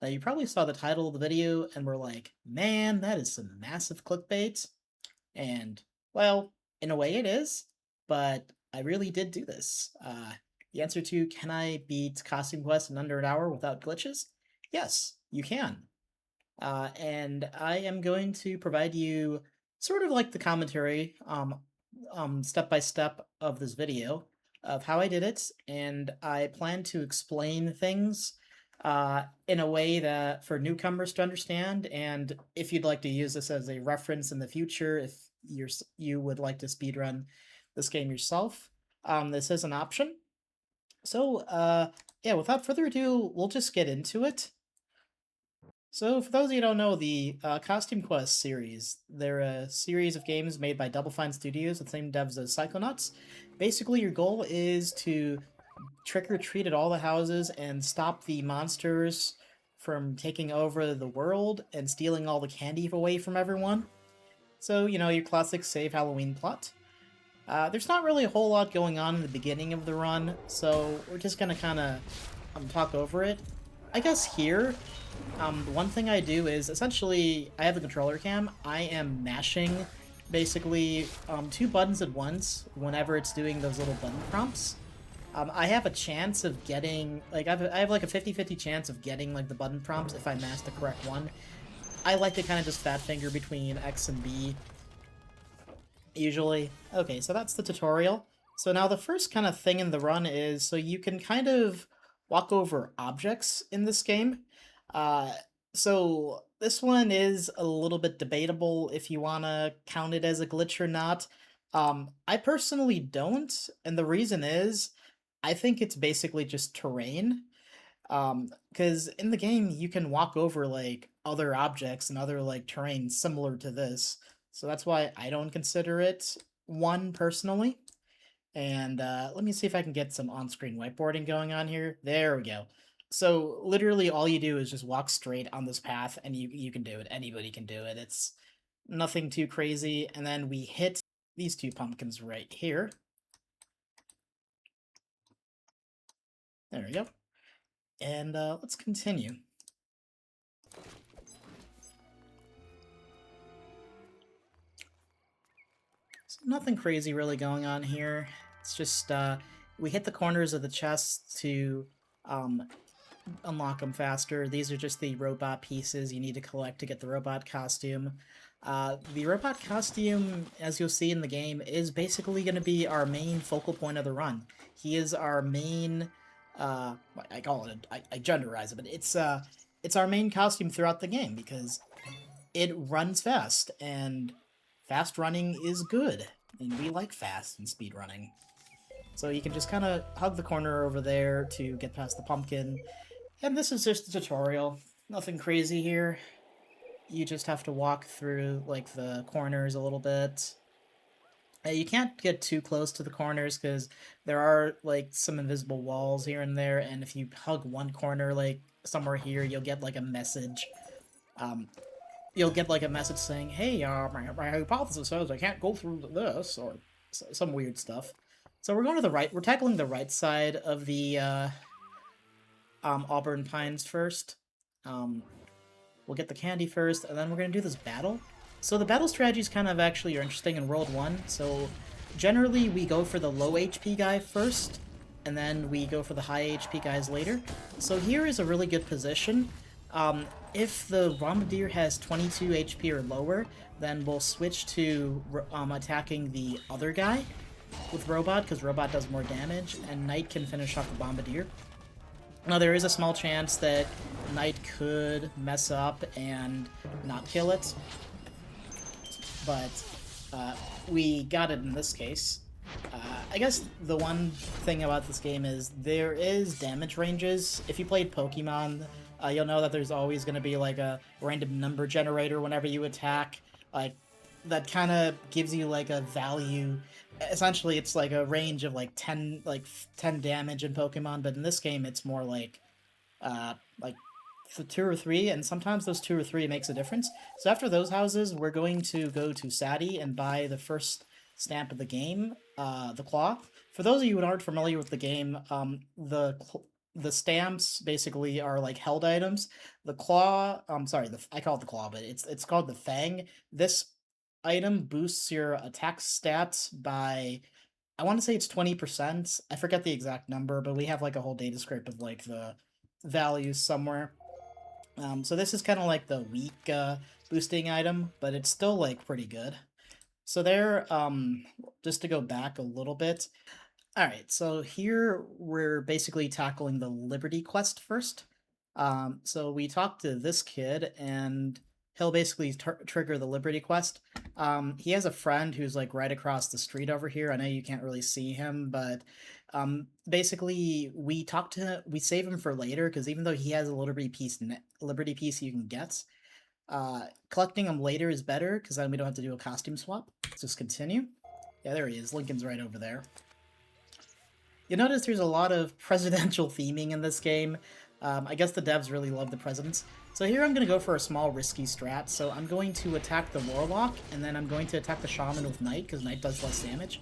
Now, you probably saw the title of the video and were like, man, that is some massive clickbait. And, well, in a way it is, but I really did do this. The answer to can I beat Costume Quest in under an hour without glitches? Yes, you can. And I am going to provide you sort of like the commentary, step by step of this video of how I did it, and I plan to explain things in a way that for newcomers to understand. And if you'd like to use this as a reference in the future, if you would like to speedrun this game yourself, this is an option. So, yeah, without further ado, we'll just get into it. So, for those of you who don't know, the Costume Quest series, they're a series of games made by Double Fine Studios, the same devs as Psychonauts. Basically, your goal is to trick or treat at all the houses and stop the monsters from taking over the world and stealing all the candy away from everyone. So, you know, your classic save Halloween plot. There's not really a whole lot going on in the beginning of the run, so we're just gonna kind of talk over it. I guess here, the one thing I do is essentially I have the controller cam. I am mashing basically two buttons at once whenever it's doing those little button prompts. I have a chance of getting like I have like a 50-50 chance of getting like the button prompts if I mash the correct one. I like to kind of just fat finger between X and B usually. Okay, so that's the tutorial. So now the first kind of thing in the run is so you can kind of walk over objects in this game. Uh, so this one is a little bit debatable if you want to count it as a glitch or not. I personally don't, and the reason is I think it's basically just terrain. Because in the game you can walk over like other objects and other like terrain similar to this. So that's why I don't consider it one personally. And let me see if I can get some on-screen whiteboarding going on here. There we go. So literally all you do is just walk straight on this path and you can do it. Anybody can do it. It's nothing too crazy. And then we hit these two pumpkins right here. There we go. And let's continue. So nothing crazy really going on here. It's just we hit the corners of the chests to unlock them faster. These are just the robot pieces you need to collect to get the robot costume. The robot costume, as you'll see in the game, is basically going to be our main focal point of the run. He is our main, I call it, I genderize it, but it's our main costume throughout the game because it runs fast, and fast running is good, and we like fast and speed running. So you can just kind of hug the corner over there to get past the pumpkin. And this is just a tutorial. Nothing crazy here. You just have to walk through, like, the corners a little bit. You can't get too close to the corners because there are, like, some invisible walls here and there, and if you hug one corner, like, somewhere here, you'll get, like, a message. You'll get, like, a message saying, hey, my hypothesis says I can't go through this, or some weird stuff. So we're going to the right. We're tackling the right side of the Auburn Pines first. We'll get the candy first, and then we're going to do this battle. So the battle strategies kind of actually are interesting in World 1. So generally we go for the low HP guy first, and then we go for the high HP guys later. So here is a really good position. If the Bombardier has 22 HP or lower, then we'll switch to attacking the other guy with Robot, because Robot does more damage, and Knight can finish off the Bombardier. Now, there is a small chance that Knight could mess up and not kill it, but we got it in this case. I guess the one thing about this game is there is damage ranges. If you played Pokemon, you'll know that there's always going to be like a random number generator whenever you attack. Like, that kind of gives you like a value. Essentially, it's like a range of like 10 damage in Pokemon, but in this game, it's more like 2 or 3, and sometimes those 2 or 3 makes a difference. So after those houses, we're going to go to Sadie and buy the first stamp of the game, the Claw. For those of you who aren't familiar with the game, the the stamps basically are like held items. The claw, sorry, I call it the claw, but it's called the fang. This item boosts your attack stats by, I want to say it's 20%. I forget the exact number, but we have like a whole data script of like the values somewhere. So this is kind of like the weak boosting item, but it's still like pretty good. So there, just to go back a little bit. All right, so here we're basically tackling the Liberty quest first. So we talk to this kid, and he'll basically trigger the Liberty quest. He has a friend who's like right across the street over here. I know you can't really see him, but basically we save him for later because even though he has a Liberty piece you can get, collecting them later is better because then we don't have to do a costume swap. Let's just continue. Yeah, there he is. Lincoln's right over there. You notice there's a lot of presidential theming in this game. I guess the devs really love the presidents. So here I'm going to go for a small risky strat. So I'm going to attack the Warlock, and then I'm going to attack the Shaman with Knight, because Knight does less damage.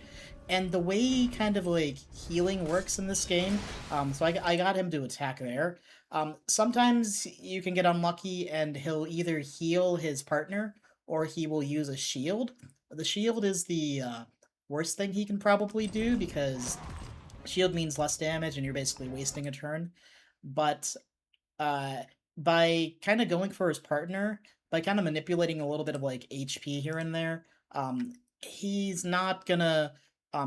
And the way kind of like healing works in this game, so I got him to attack there. Sometimes you can get unlucky and he'll either heal his partner or he will use a shield. The shield is the worst thing he can probably do because shield means less damage and you're basically wasting a turn. But by kind of going for his partner, by kind of manipulating a little bit of like HP here and there, he's not gonna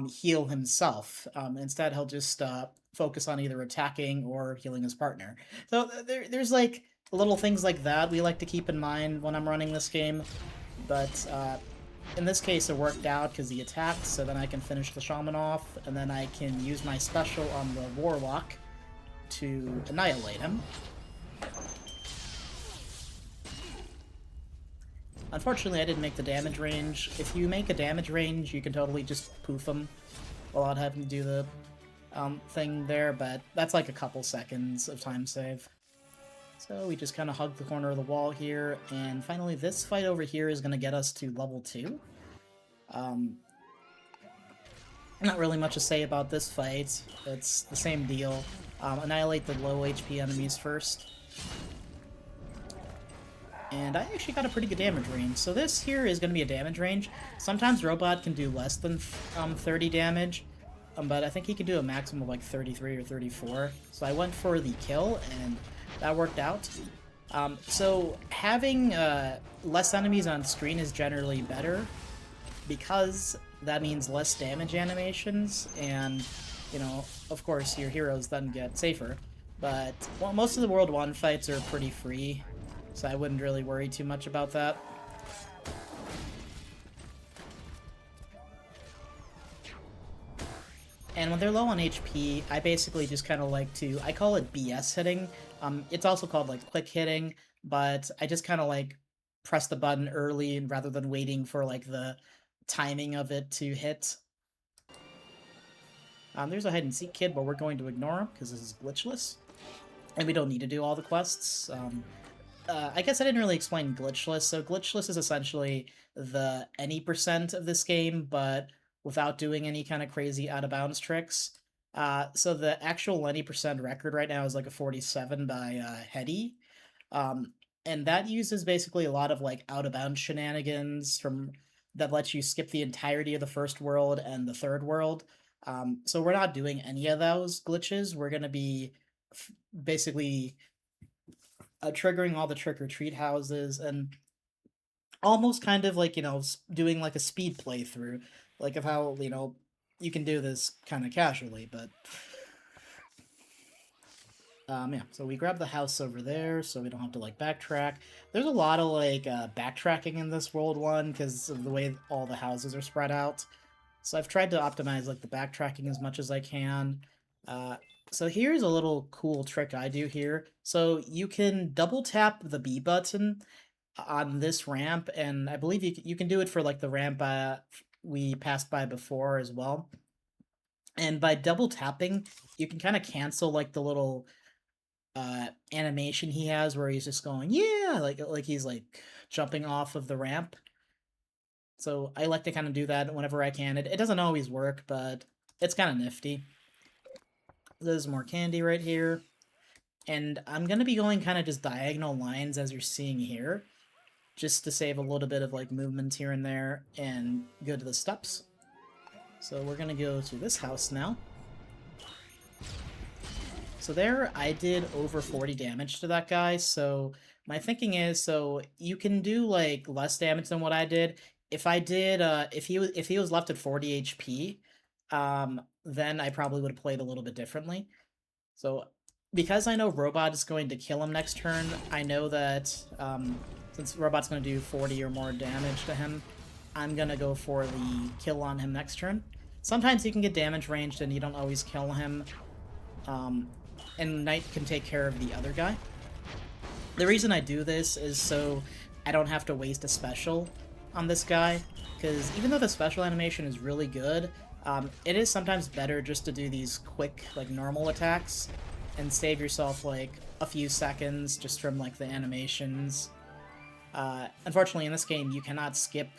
heal himself. Instead, he'll just focus on either attacking or healing his partner. So there's like little things like that we like to keep in mind when I'm running this game. But in this case, it worked out because he attacked, so then I can finish the Shaman off, and then I can use my special on the Warlock to annihilate him. Unfortunately, I didn't make the damage range. If you make a damage range, you can totally just poof him without having to do the thing there, but that's like a couple seconds of time save. So we just kind of hug the corner of the wall here, and finally this fight over here is going to get us to level 2. Not really much to say about this fight. It's the same deal. Annihilate the low HP enemies first. And I actually got a pretty good damage range. So this here is going to be a damage range. Sometimes Robot can do less than 30 damage, but I think he can do a maximum of like 33 or 34. So I went for the kill, and that worked out. So having less enemies on screen is generally better, because that means less damage animations, and, you know, of course your heroes then get safer. But well, most of the World 1 fights are pretty free, so I wouldn't really worry too much about that. And when they're low on HP, I basically just kind of like to, I call it BS hitting. It's also called like quick hitting, but I just kind of like press the button early rather than waiting for like the timing of it to hit. There's a hide and seek kid, but we're going to ignore him because this is glitchless, and we don't need to do all the quests. I guess I didn't really explain glitchless. So glitchless is essentially the any percent of this game, but without doing any kind of crazy out of bounds tricks. So the actual 90% record right now is like a 47 by Hetty. And that uses basically a lot of like out of bounds shenanigans from that lets you skip the entirety of the first world and the third world. So we're not doing any of those glitches. We're going to be basically triggering all the trick-or-treat houses and almost kind of like, you know, doing like a speed playthrough, like of how, you know, you can do this kind of casually, but yeah, so we grab the house over there so we don't have to like backtrack. There's a lot of like backtracking in this World 1 because of the way all the houses are spread out. So I've tried to optimize like the backtracking as much as I can. So here's a little cool trick I do here. So you can double tap the B button on this ramp, and I believe you can do it for like the ramp we passed by before as well. And by double tapping, you can kind of cancel like the little animation he has where he's just going, yeah, like he's like jumping off of the ramp. So I like to kind of do that whenever I can. It doesn't always work, but it's kind of nifty. There's more candy right here. And I'm going to be going kind of just diagonal lines as you're seeing here, just to save a little bit of like movement here and there and go to the steps. So we're going to go to this house now. So there I did over 40 damage to that guy, so my thinking is, so you can do like less damage than what I did. If I did if he was left at 40 HP, then I probably would have played a little bit differently. So because I know Robot is going to kill him next turn, I know that since Robot's going to do 40 or more damage to him, I'm going to go for the kill on him next turn. Sometimes he can get damage ranged and you don't always kill him. And Knight can take care of the other guy. The reason I do this is so I don't have to waste a special on this guy, because even though the special animation is really good, it is sometimes better just to do these quick, like, normal attacks and save yourself, like, a few seconds just from, like, the animations. Unfortunately, in this game, you cannot skip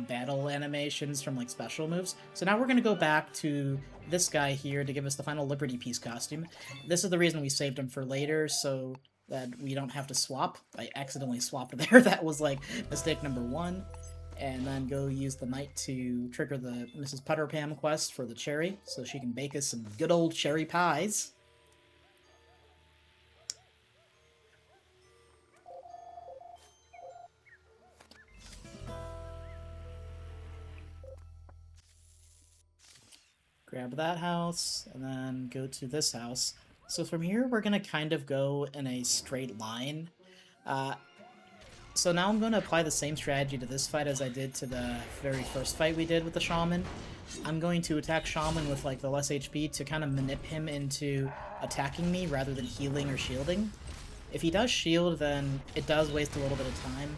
battle animations from, like, special moves. So now we're going to go back to this guy here to give us the final Liberty Piece costume. This is the reason we saved him for later, so that we don't have to swap. I accidentally swapped there. That was, like, mistake number 1. And then go use the Knight to trigger the Mrs. Putterpam quest for the cherry, so she can bake us some good old cherry pies. Grab that house, and then go to this house. So from here, we're going to kind of go in a straight line. So now I'm going to apply the same strategy to this fight as I did to the very first fight we did with the Shaman. I'm going to attack Shaman with like the less HP to kind of manip him into attacking me rather than healing or shielding. If he does shield, then it does waste a little bit of time.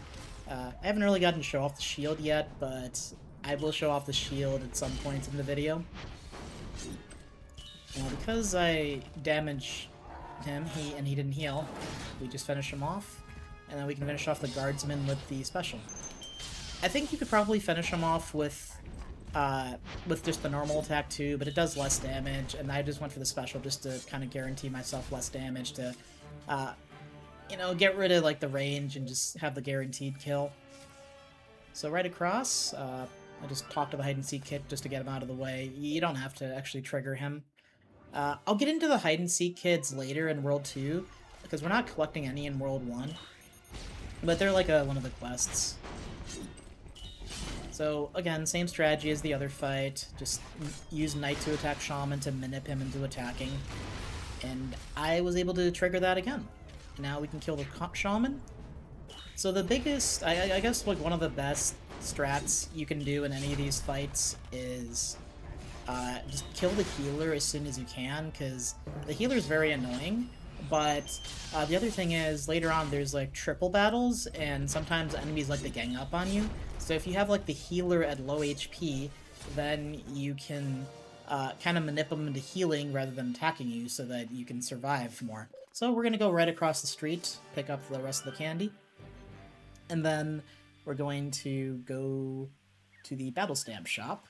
I haven't really gotten to show off the shield yet, but I will show off the shield at some point in the video. Now, because I damaged him, he didn't heal, we just finish him off, and then we can finish off the guardsman with the special. I think you could probably finish him off with just the normal attack too, but it does less damage, and I just went for the special just to kind of guarantee myself less damage to, you know, get rid of like the range and just have the guaranteed kill. So right across, I just talked to the hide-and-seek kid just to get him out of the way. You don't have to actually trigger him. I'll get into the hide-and-seek kids later in World 2, because we're not collecting any in World 1. But they're like one of the quests. So, again, same strategy as the other fight. Just use Knight to attack Shaman to manip him into attacking. And I was able to trigger that again. Now we can kill the Shaman. So the biggest, I guess like one of the best strats you can do in any of these fights is just kill the healer as soon as you can, because the healer is very annoying. But the other thing is, later on there's like triple battles, and sometimes enemies like to gang up on you. So if you have like the healer at low HP, then you can kind of manip them into healing rather than attacking you so that you can survive more. So we're going to go right across the street, pick up the rest of the candy, and then we're going to go to the battle stamp shop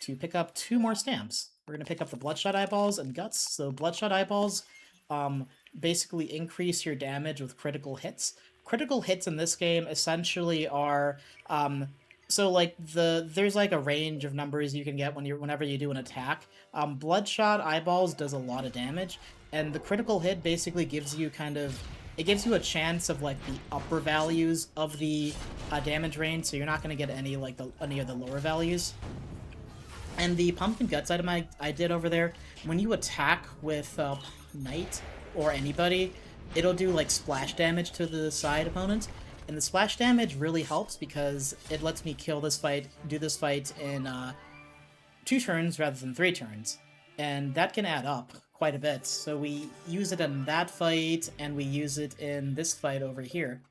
to pick up 2 more stamps. We're going to pick up the Bloodshot Eyeballs and Guts. So Bloodshot Eyeballs basically increase your damage with critical hits. Critical hits in this game essentially are so like there's like a range of numbers you can get whenever you do an attack. Bloodshot Eyeballs does a lot of damage, and the critical hit basically gives you it gives you a chance of like the upper values of the damage range, so you're not going to get any of the lower values. And the Pumpkin Guts item I did over there, when you attack with Knight or anybody, it'll do like splash damage to the side opponent. And the splash damage really helps because it lets me do this fight in 2 turns rather than 3 turns. And that can add up quite a bit. So we use it in that fight, and we use it in this fight over here.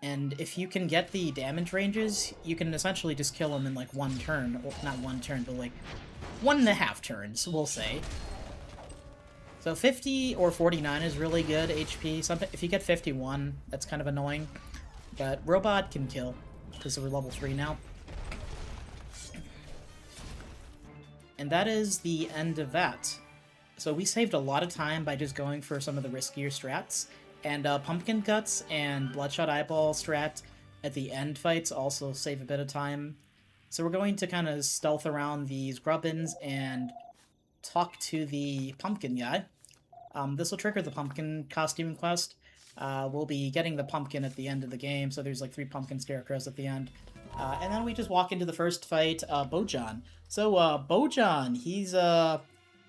And if you can get the damage ranges, you can essentially just kill them in like 1 turn. Well, not 1 turn, but like 1.5 turns, we'll say. So 50 or 49 is really good HP. If you get 51, that's kind of annoying. But Robot can kill, because we're level 3 now. And that is the end of that. So we saved a lot of time by just going for some of the riskier strats. And Pumpkin Guts and Bloodshot Eyeball strat at the end fights also save a bit of time. So we're going to kind of stealth around these grubbins and talk to the pumpkin guy. This will trigger the pumpkin costume quest. We'll be getting the pumpkin at the end of the game, so there's like 3 pumpkin scarecrows at the end. And then we just walk into the first fight, BoJonn. So, BoJonn, he's a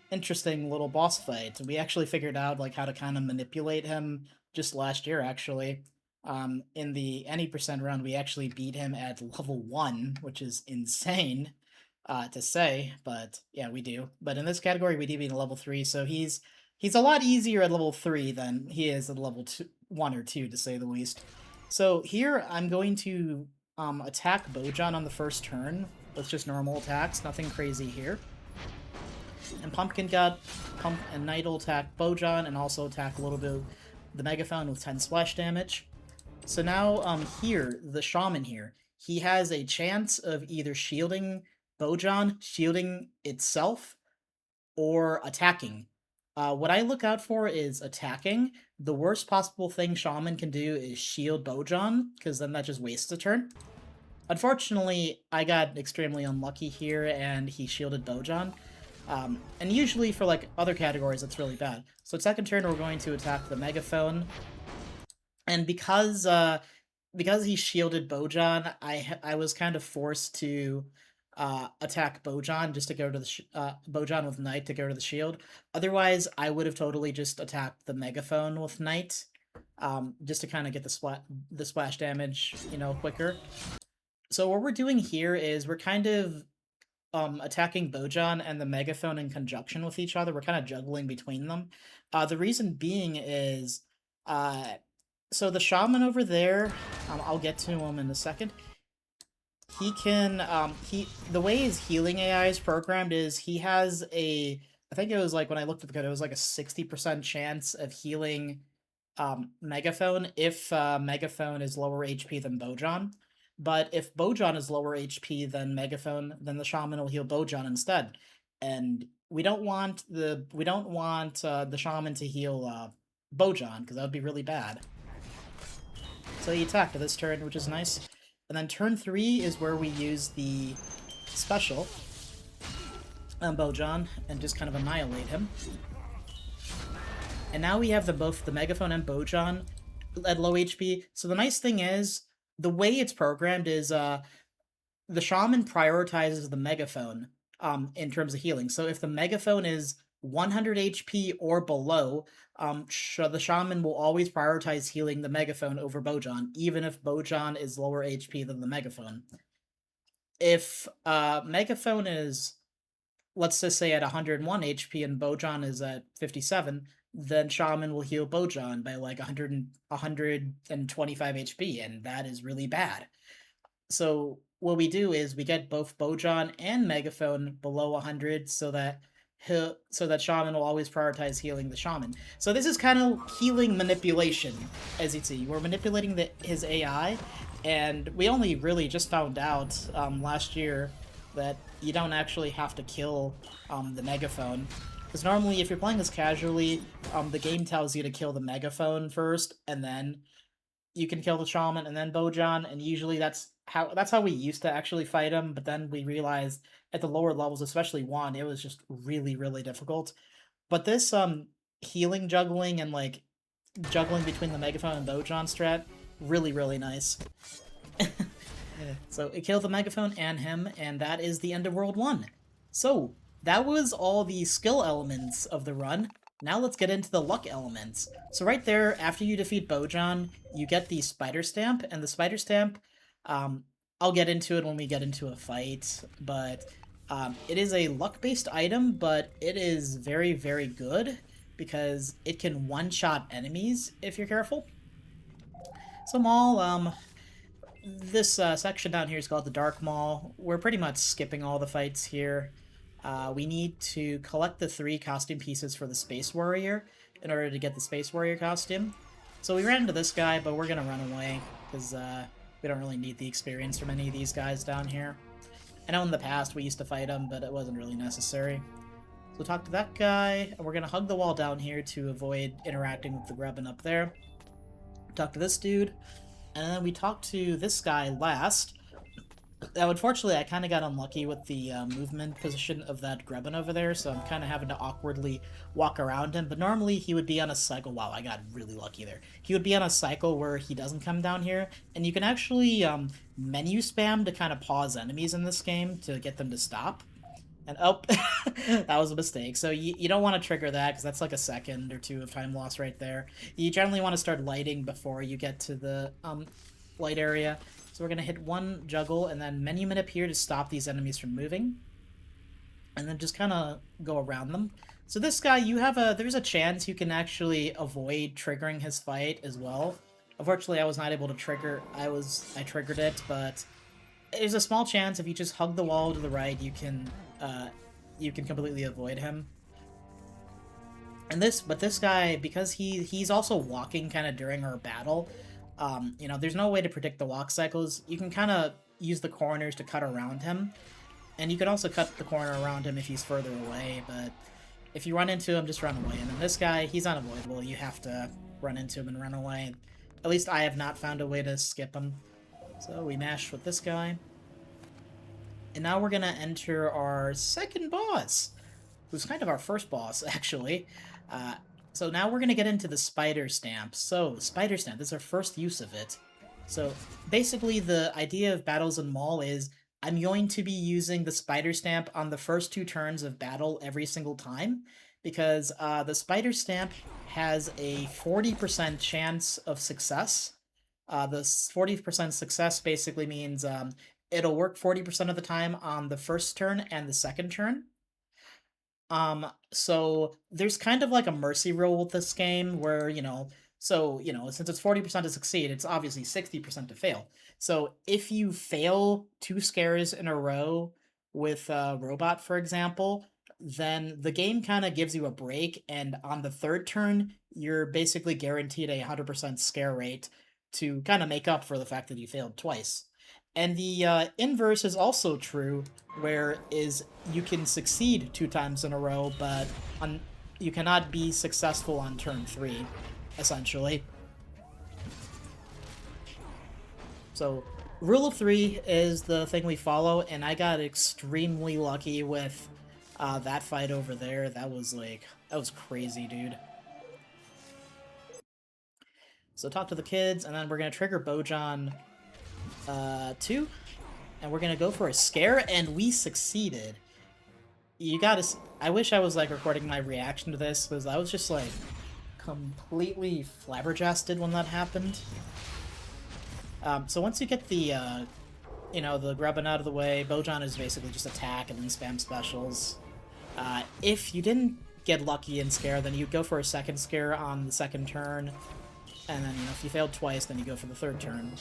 interesting little boss fight. We actually figured out like how to kind of manipulate him just last year, actually. In the any percent run, we actually beat him at level 1, which is insane to say, but yeah, we do. But in this category, we do beat a level 3, so he's a lot easier at level 3 than he is at level 1 or 2, to say the least. So here, I'm going to attack BoJonn on the first turn with just normal attacks, nothing crazy here. And Pumpkin Gut and Knight will attack BoJonn and also attack a little bit of the Megaphone with 10 splash damage. So now here, the Shaman here, he has a chance of either shielding BoJonn, shielding itself, or attacking. What I look out for is attacking. The worst possible thing Shaman can do is shield BoJonn, because then that just wastes a turn. Unfortunately, I got extremely unlucky here, and he shielded BoJonn. And usually for like other categories, it's really bad. So second turn, we're going to attack the Megaphone. And because he shielded BoJonn, I was kind of forced to attack BoJonn just to go to the BoJonn with Knight to go to the shield. Otherwise, I would have totally just attacked the Megaphone with Knight, just to kind of get the splash damage, you know, quicker. So what we're doing here is we're kind of attacking BoJonn and the Megaphone in conjunction with each other. We're kind of juggling between them. The reason being is, so the Shaman over there, I'll get to him in a second. He can, the way his healing AI is programmed is he has I think it was like, when I looked at the code, it was like a 60% chance of healing Megaphone if Megaphone is lower HP than BoJonn. But if BoJonn is lower HP than Megaphone, then the Shaman will heal BoJonn instead. And we don't want the Shaman to heal BoJonn, because that would be really bad. So he attacked this turn, which is nice. And then turn 3 is where we use the special on BoJonn and just kind of annihilate him. And now we have both the Megaphone and BoJonn at low HP. So the nice thing is, the way it's programmed is the Shaman prioritizes the Megaphone in terms of healing. So if the Megaphone is 100 HP or below, the Shaman will always prioritize healing the Megaphone over BoJonn, even if BoJonn is lower HP than the Megaphone. If Megaphone is, let's just say, at 101 HP and BoJonn is at 57, then Shaman will heal BoJonn by like 125 HP, and that is really bad. So what we do is we get both BoJonn and Megaphone below 100 so that Shaman will always prioritize healing the Shaman. So this is kind of healing manipulation, as you see. We're manipulating his AI, and we only really just found out last year that you don't actually have to kill the Megaphone. Because normally, if you're playing this casually, the game tells you to kill the Megaphone first, and then you can kill the Shaman, and then BoJonn, and usually that's how we used to actually fight him, but then we realized at the lower levels, especially 1, it was just really, really difficult. But this healing juggling and like juggling between the Megaphone and BoJonn strat, really, really nice. So it killed the Megaphone and him, and that is the end of World 1. So that was all the skill elements of the run. Now let's get into the luck elements. So right there, after you defeat BoJonn, you get the Spider Stamp, and the Spider Stamp, I'll get into it when we get into a fight, but it is a luck-based item, but it is very, very good, because it can one-shot enemies if you're careful. So Maul, this section down here is called the Dark Maul. We're pretty much skipping all the fights here. We need to collect the 3 costume pieces for the Space Warrior in order to get the Space Warrior costume. So we ran into this guy, but we're gonna run away, because we don't really need the experience from any of these guys down here. I know in the past we used to fight them, but it wasn't really necessary. So talk to that guy, and we're gonna hug the wall down here to avoid interacting with the Grubbin up there. Talk to this dude, and then we talk to this guy last. Now, unfortunately, I kind of got unlucky with the movement position of that Grubbin over there, so I'm kind of having to awkwardly walk around him, but normally he would be on a cycle. Wow, I got really lucky there. He would be on a cycle where he doesn't come down here, and you can actually menu spam to kind of pause enemies in this game to get them to stop. And oh, that was a mistake. So you don't want to trigger that because that's like a second or two of time loss right there. You generally want to start lighting before you get to the light area. So we're going to hit one juggle and then menu min appear to stop these enemies from moving. And then just kind of go around them. So this guy, there's a chance you can actually avoid triggering his fight as well. Unfortunately, I was not able to trigger, I triggered it, but there's a small chance if you just hug the wall to the right, you can completely avoid him. And this guy, because he's also walking kind of during our battle, you know, there's no way to predict the walk cycles. You can kind of use the corners to cut around him, and you can also cut the corner around him if he's further away, but if you run into him, just run away. And then this guy, he's unavoidable. You have to run into him and run away. At least I have not found a way to skip him. So we mash with this guy. And now we're going to enter our second boss, who's kind of our first boss, actually. So now we're going to get into the spider stamp. So, spider stamp, this is our first use of it. So, basically the idea of Battles in Mall is I'm going to be using the spider stamp on the first 2 turns of battle every single time, because the spider stamp has a 40% chance of success. The 40% success basically means it'll work 40% of the time on the first turn and the second turn. So there's kind of like a mercy roll with this game where, since it's 40% to succeed, it's obviously 60% to fail. So if you fail 2 scares in a row with a robot, for example, then the game kind of gives you a break, and on the 3rd turn, you're basically guaranteed a 100% scare rate to kind of make up for the fact that you failed twice. And the inverse is also true, where you can succeed 2 times in a row, but you cannot be successful on turn 3, essentially. So, rule of 3 is the thing we follow, and I got extremely lucky with that fight over there. That was crazy, dude. So talk to the kids, and then we're gonna trigger BoJonn 2, and we're gonna go for a scare, and we succeeded. I wish I was recording my reaction to this, because I was just completely flabbergasted when that happened. So once you get the the Grubbin out of the way, BoJonn is basically just attack and then spam specials. If you didn't get lucky and scare, then you'd go for a second scare on the 2nd turn. And then, if you failed twice, then you go for the 3rd turn.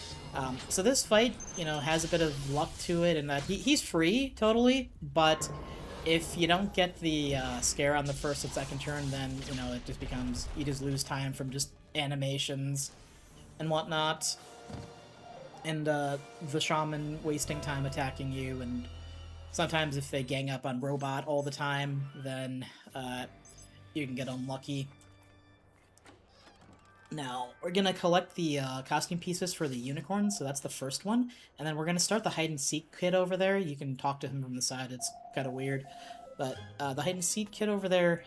So this fight, has a bit of luck to it in that he's free, totally, but if you don't get the scare on the 1st and 2nd turn, then, it just becomes, you just lose time from just animations and whatnot. And the shaman wasting time attacking you, and sometimes if they gang up on robot all the time, then you can get unlucky. Now, we're going to collect the costume pieces for the unicorn, so that's the first one. And then we're going to start the hide-and-seek kid over there. You can talk to him from the side, it's kind of weird. But the hide-and-seek kid over there,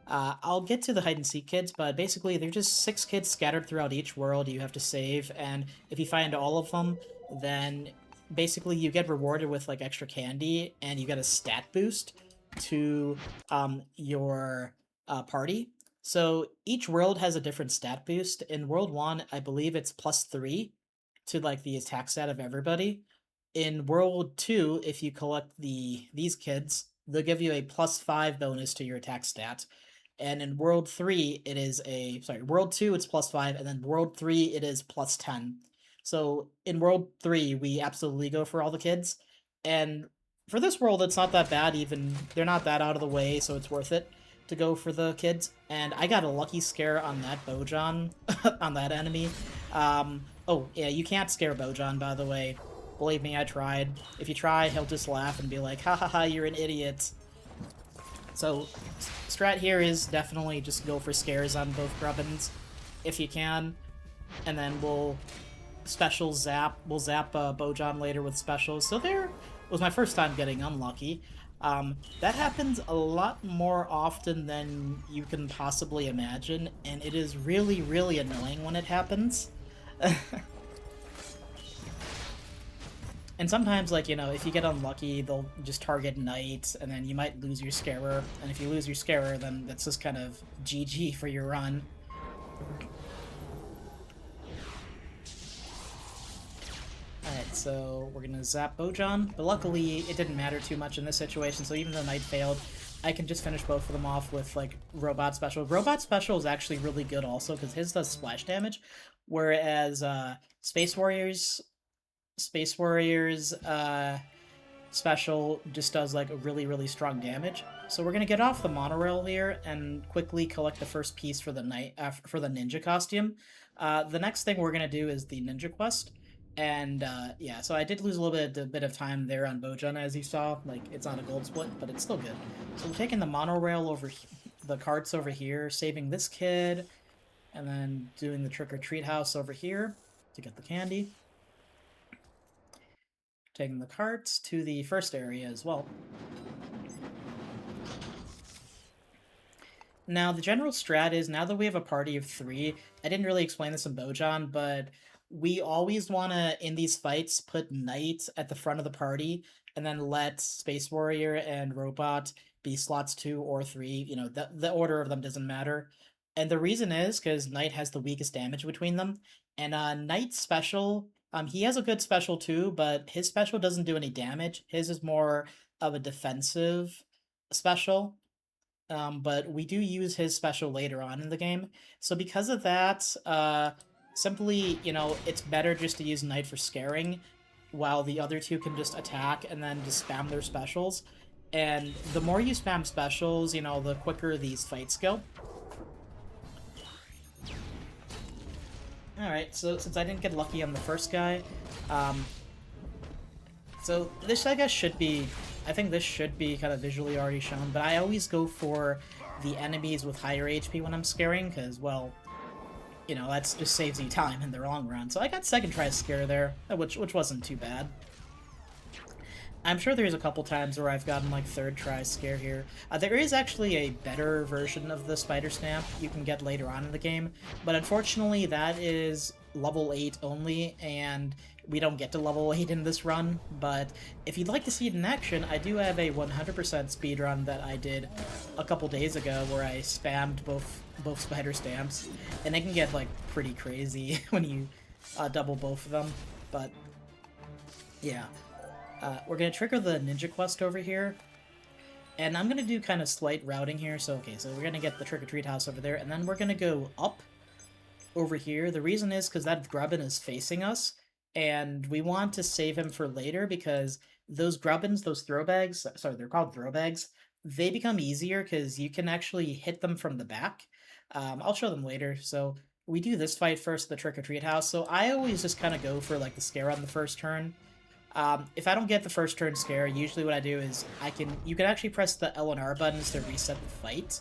I'll get to the hide-and-seek kids, but basically they're just 6 kids scattered throughout each world you have to save, and if you find all of them, then basically you get rewarded with extra candy, and you get a stat boost to your party. So each world has a different stat boost. In World 1, I believe it's +3 to the attack stat of everybody. In World 2, if you collect these kids, they'll give you a +5 bonus to your attack stat. And in World 3, World 2 it's +5, and then World 3 it is +10. So in World 3, we absolutely go for all the kids. And for this world, it's not that bad even. They're not that out of the way, so it's worth it to go for the kids. And I got a lucky scare on that BoJonn, on that enemy. Oh, yeah, you can't scare BoJonn, by the way. Believe me, I tried. If you try, he'll just laugh and be like, ha ha ha, you're an idiot. So strat here is definitely just go for scares on both Grubbins if you can, and then we'll special zap. We'll zap BoJonn later with specials. So there was my first time getting unlucky. That happens a lot more often than you can possibly imagine, and it is really, really annoying when it happens. And sometimes, like, you know, if you get unlucky, they'll just target Knight, and then you might lose your Scarer, and if you lose your Scarer, then that's just kind of GG for your run. Alright, so we're gonna zap BoJonn, but luckily it didn't matter too much in this situation, so even though Knight failed, I can just finish both of them off with, like, Robot Special. Robot Special is actually really good also, because his does splash damage, whereas Space Warriors special just does like a really, really strong damage. So we're gonna get off the monorail here and quickly collect the first piece for the for the ninja costume. The next thing we're gonna do is the ninja quest. And yeah, so I did lose a bit of time there on BoJonn, as you saw. Like, it's not a gold split, but it's still good. So we're taking the monorail over the carts over here, saving this kid, and then doing the trick-or-treat house over here to get the candy. Taking the carts to the first area as well. Now, the general strat is, now that we have a party of 3, I didn't really explain this in BoJonn, but we always want to, in these fights, put Knight at the front of the party, and then let Space Warrior and Robot be slots 2 or 3. You know, the order of them doesn't matter. And the reason is because Knight has the weakest damage between them, and Knight's special, he has a good special too, but his special doesn't do any damage. His is more of a defensive special. But we do use his special later on in the game. So because of that, simply, you know, it's better just to use Knight for scaring, while the other two can just attack and then just spam their specials. And the more you spam specials, you know, the quicker these fights go. Alright, so since I didn't get lucky on the first guy, so this, I guess, should be... I think this should be kind of visually already shown, but I always go for the enemies with higher HP when I'm scaring, because, well, you know, that just saves you time in the long run. So I got second try scare there, which wasn't too bad. I'm sure there's a couple times where I've gotten, like, third try scare here. There is actually a better version of the Spider Stamp you can get later on in the game, but unfortunately that is level 8 only, and we don't get to level 8 in this run. But if you'd like to see it in action, I do have a 100% speedrun that I did a couple days ago where I spammed both Spider Stamps, and it can get, like, pretty crazy when you double both of them, but yeah. We're going to trigger the ninja quest over here, and I'm going to do kind of slight routing here. So, okay, so we're going to get the trick-or-treat house over there, and then we're going to go up over here. The reason is because that Grubbin is facing us, and we want to save him for later, because those Grubbins, those throwbags, sorry, they're called throwbags, they become easier because you can actually hit them from the back. I'll show them later. So we do this fight first, the trick-or-treat house. So I always just kind of go for, like, the scare on the first turn. If I don't get the first turn scare, usually what I do is you can actually press the L and R buttons to reset the fight,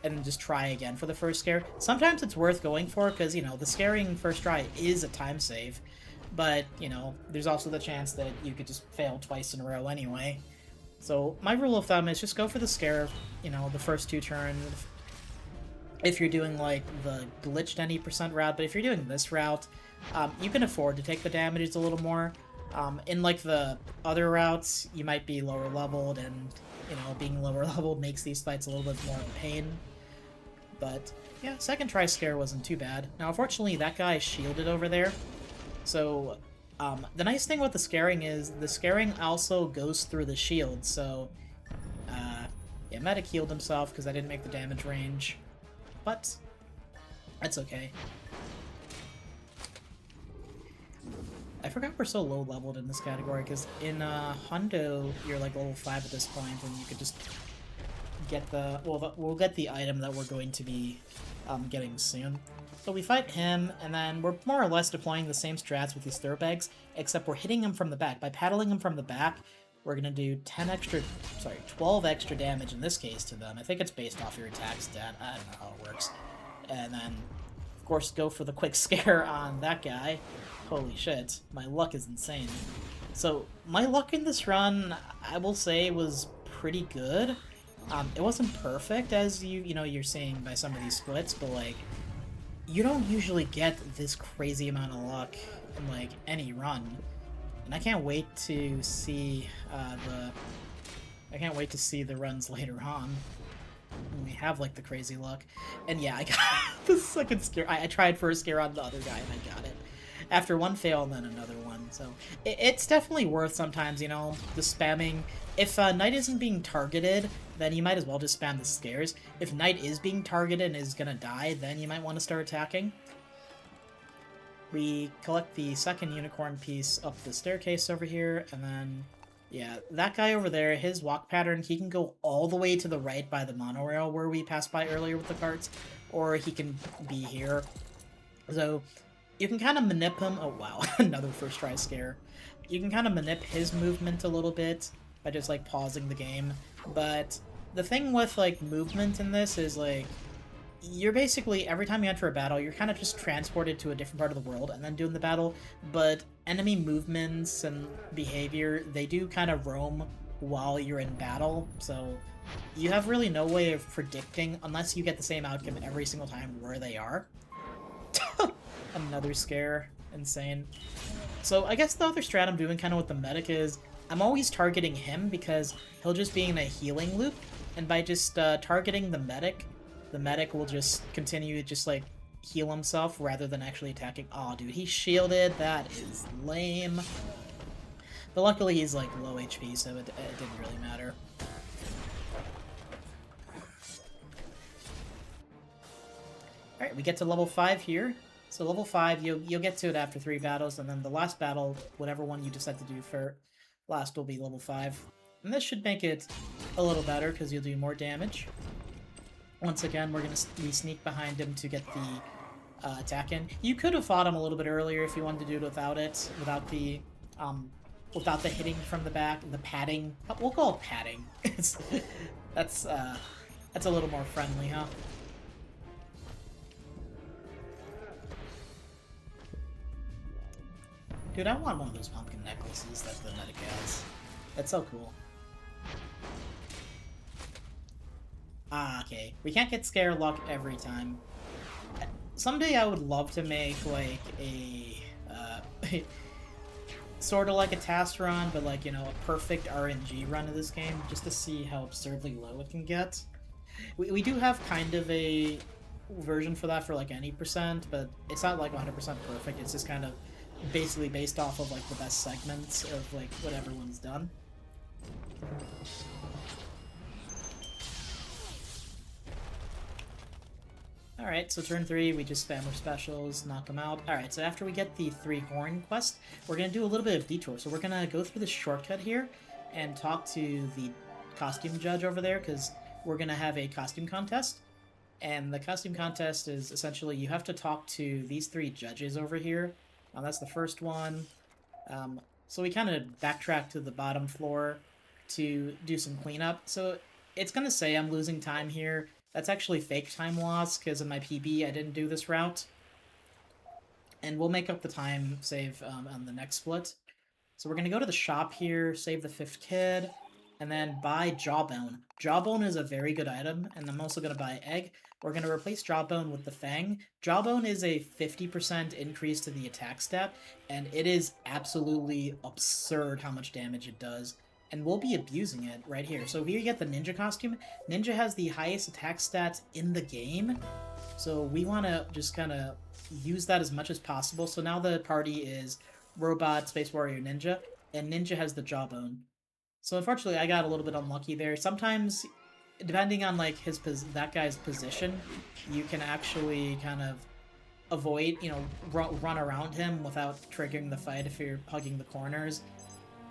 and then just try again for the first scare. Sometimes it's worth going for, because, you know, the scaring first try is a time save, but, you know, there's also the chance that you could just fail twice in a row anyway. So my rule of thumb is just go for the scare, you know, the first 2 turns, if you're doing, like, the glitched any % route, but if you're doing this route, you can afford to take the damages a little more. In, like, the other routes, you might be lower leveled, and, you know, being lower leveled makes these fights a little bit more of a pain. But, yeah, second try scare wasn't too bad. Now, unfortunately, that guy shielded over there. So, the nice thing with the scaring is, the scaring also goes through the shield, so, yeah, Medic healed himself because I didn't make the damage range. But, that's okay. I forgot we're so low leveled in this category, because in Hundo, you're like level 5 at this point, and you could just get the... Well, we'll get the item that we're going to be getting soon. So we fight him, and then we're more or less deploying the same strats with these throwbags, except we're hitting him from the back. By paddling him from the back, We're gonna do 12 extra damage in this case to them. I think it's based off your attack stat. I don't know how it works. And then, of course, go for the quick scare on that guy. Holy shit, my luck is insane. So, my luck in this run, I will say, was pretty good. It wasn't perfect, as you're seeing by some of these splits, but, like, you don't usually get this crazy amount of luck in, like, any run. And I can't wait to see the runs later on when we have like the crazy luck. And yeah, I got the second scare. I tried for a scare on the other guy and I got it. After one fail and then another one. So it's definitely worth sometimes, the spamming. If Knight isn't being targeted, then you might as well just spam the scares. If Knight is being targeted and is gonna die, then you might want to start attacking. We collect the second unicorn piece up the staircase over here, and then, yeah, that guy over there, his walk pattern, he can go all the way to the right by the monorail where we passed by earlier with the carts, or he can be here. So, you can kind of manip him. Oh, wow, another first try scare. You can kind of manip his movement a little bit by just, like, pausing the game, but the thing with, like, movement in this is, like, you're basically, every time you enter a battle, you're kind of just transported to a different part of the world and then doing the battle, but enemy movements and behavior, they do kind of roam while you're in battle, so you have really no way of predicting, unless you get the same outcome every single time, where they are. Another scare. Insane. So I guess the other strat I'm doing kind of with the medic is, I'm always targeting him because he'll just be in a healing loop, and by just targeting the medic will just continue to just, like, heal himself rather than actually attacking. Aw, dude, he's shielded. That is lame. But luckily he's, like, low HP, so it didn't really matter. Alright, we get to level 5 here. So level 5, you'll get to it after 3 battles, and then the last battle, whatever one you decide to do for last, will be level 5. And this should make it a little better, because you'll do more damage. Once again, we sneak behind him to get the attack in. You could have fought him a little bit earlier if you wanted to do it without the hitting from the back, the padding. We'll call it padding. That's a little more friendly, huh? Dude, I want one of those pumpkin necklaces that the medic has. That's so cool. Ah, okay. We can't get scare luck every time. Someday I would love to make, like, a, sort of like a task run, but, like, a perfect RNG run of this game, just to see how absurdly low it can get. We do have kind of a version for that for, like, any percent, but it's not, like, 100% perfect. It's just kind of basically based off of, like, the best segments of, like, what everyone's done. Alright, so turn 3, we just spam our specials, knock them out. Alright, so after we get the 3 horn quest, we're going to do a little bit of detour. So we're going to go through the shortcut here and talk to the costume judge over there, because we're going to have a costume contest. And the costume contest is essentially you have to talk to these 3 judges over here. That's the first one. So we kind of backtrack to the bottom floor to do some cleanup. So it's going to say I'm losing time here. That's actually fake time loss, because in my PB I didn't do this route. And we'll make up the time save on the next split. So we're going to go to the shop here, save the 5th kid, and then buy Jawbone. Jawbone is a very good item, and I'm also going to buy Egg. We're going to replace Jawbone with the Fang. Jawbone is a 50% increase to the attack stat, and it is absolutely absurd how much damage it does. And we'll be abusing it right here. So here you get the Ninja costume. Ninja has the highest attack stats in the game, so we want to just kind of use that as much as possible. So now the party is Robot, Space Warrior, Ninja, and Ninja has the Jawbone. So unfortunately, I got a little bit unlucky there. Sometimes, depending on, like, that guy's position, you can actually kind of avoid, run around him without triggering the fight if you're hugging the corners.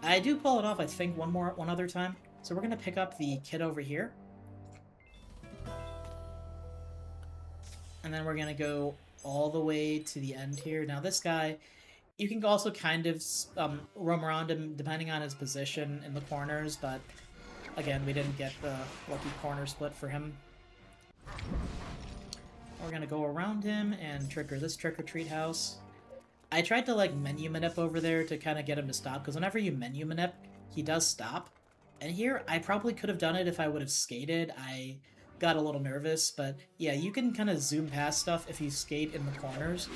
I do pull it off, I think, one other time. So we're going to pick up the kid over here. And then we're going to go all the way to the end here. Now this guy, You can also kind of roam around him depending on his position in the corners, but again, we didn't get the lucky corner split for him. We're gonna go around him and trigger this trick-or-treat house. I tried to, like, menu manip over there to kind of get him to stop, because whenever you menu manip, he does stop. And here, I probably could have done it if I would have skated. I got a little nervous, but yeah, you can kind of zoom past stuff if you skate in the corners.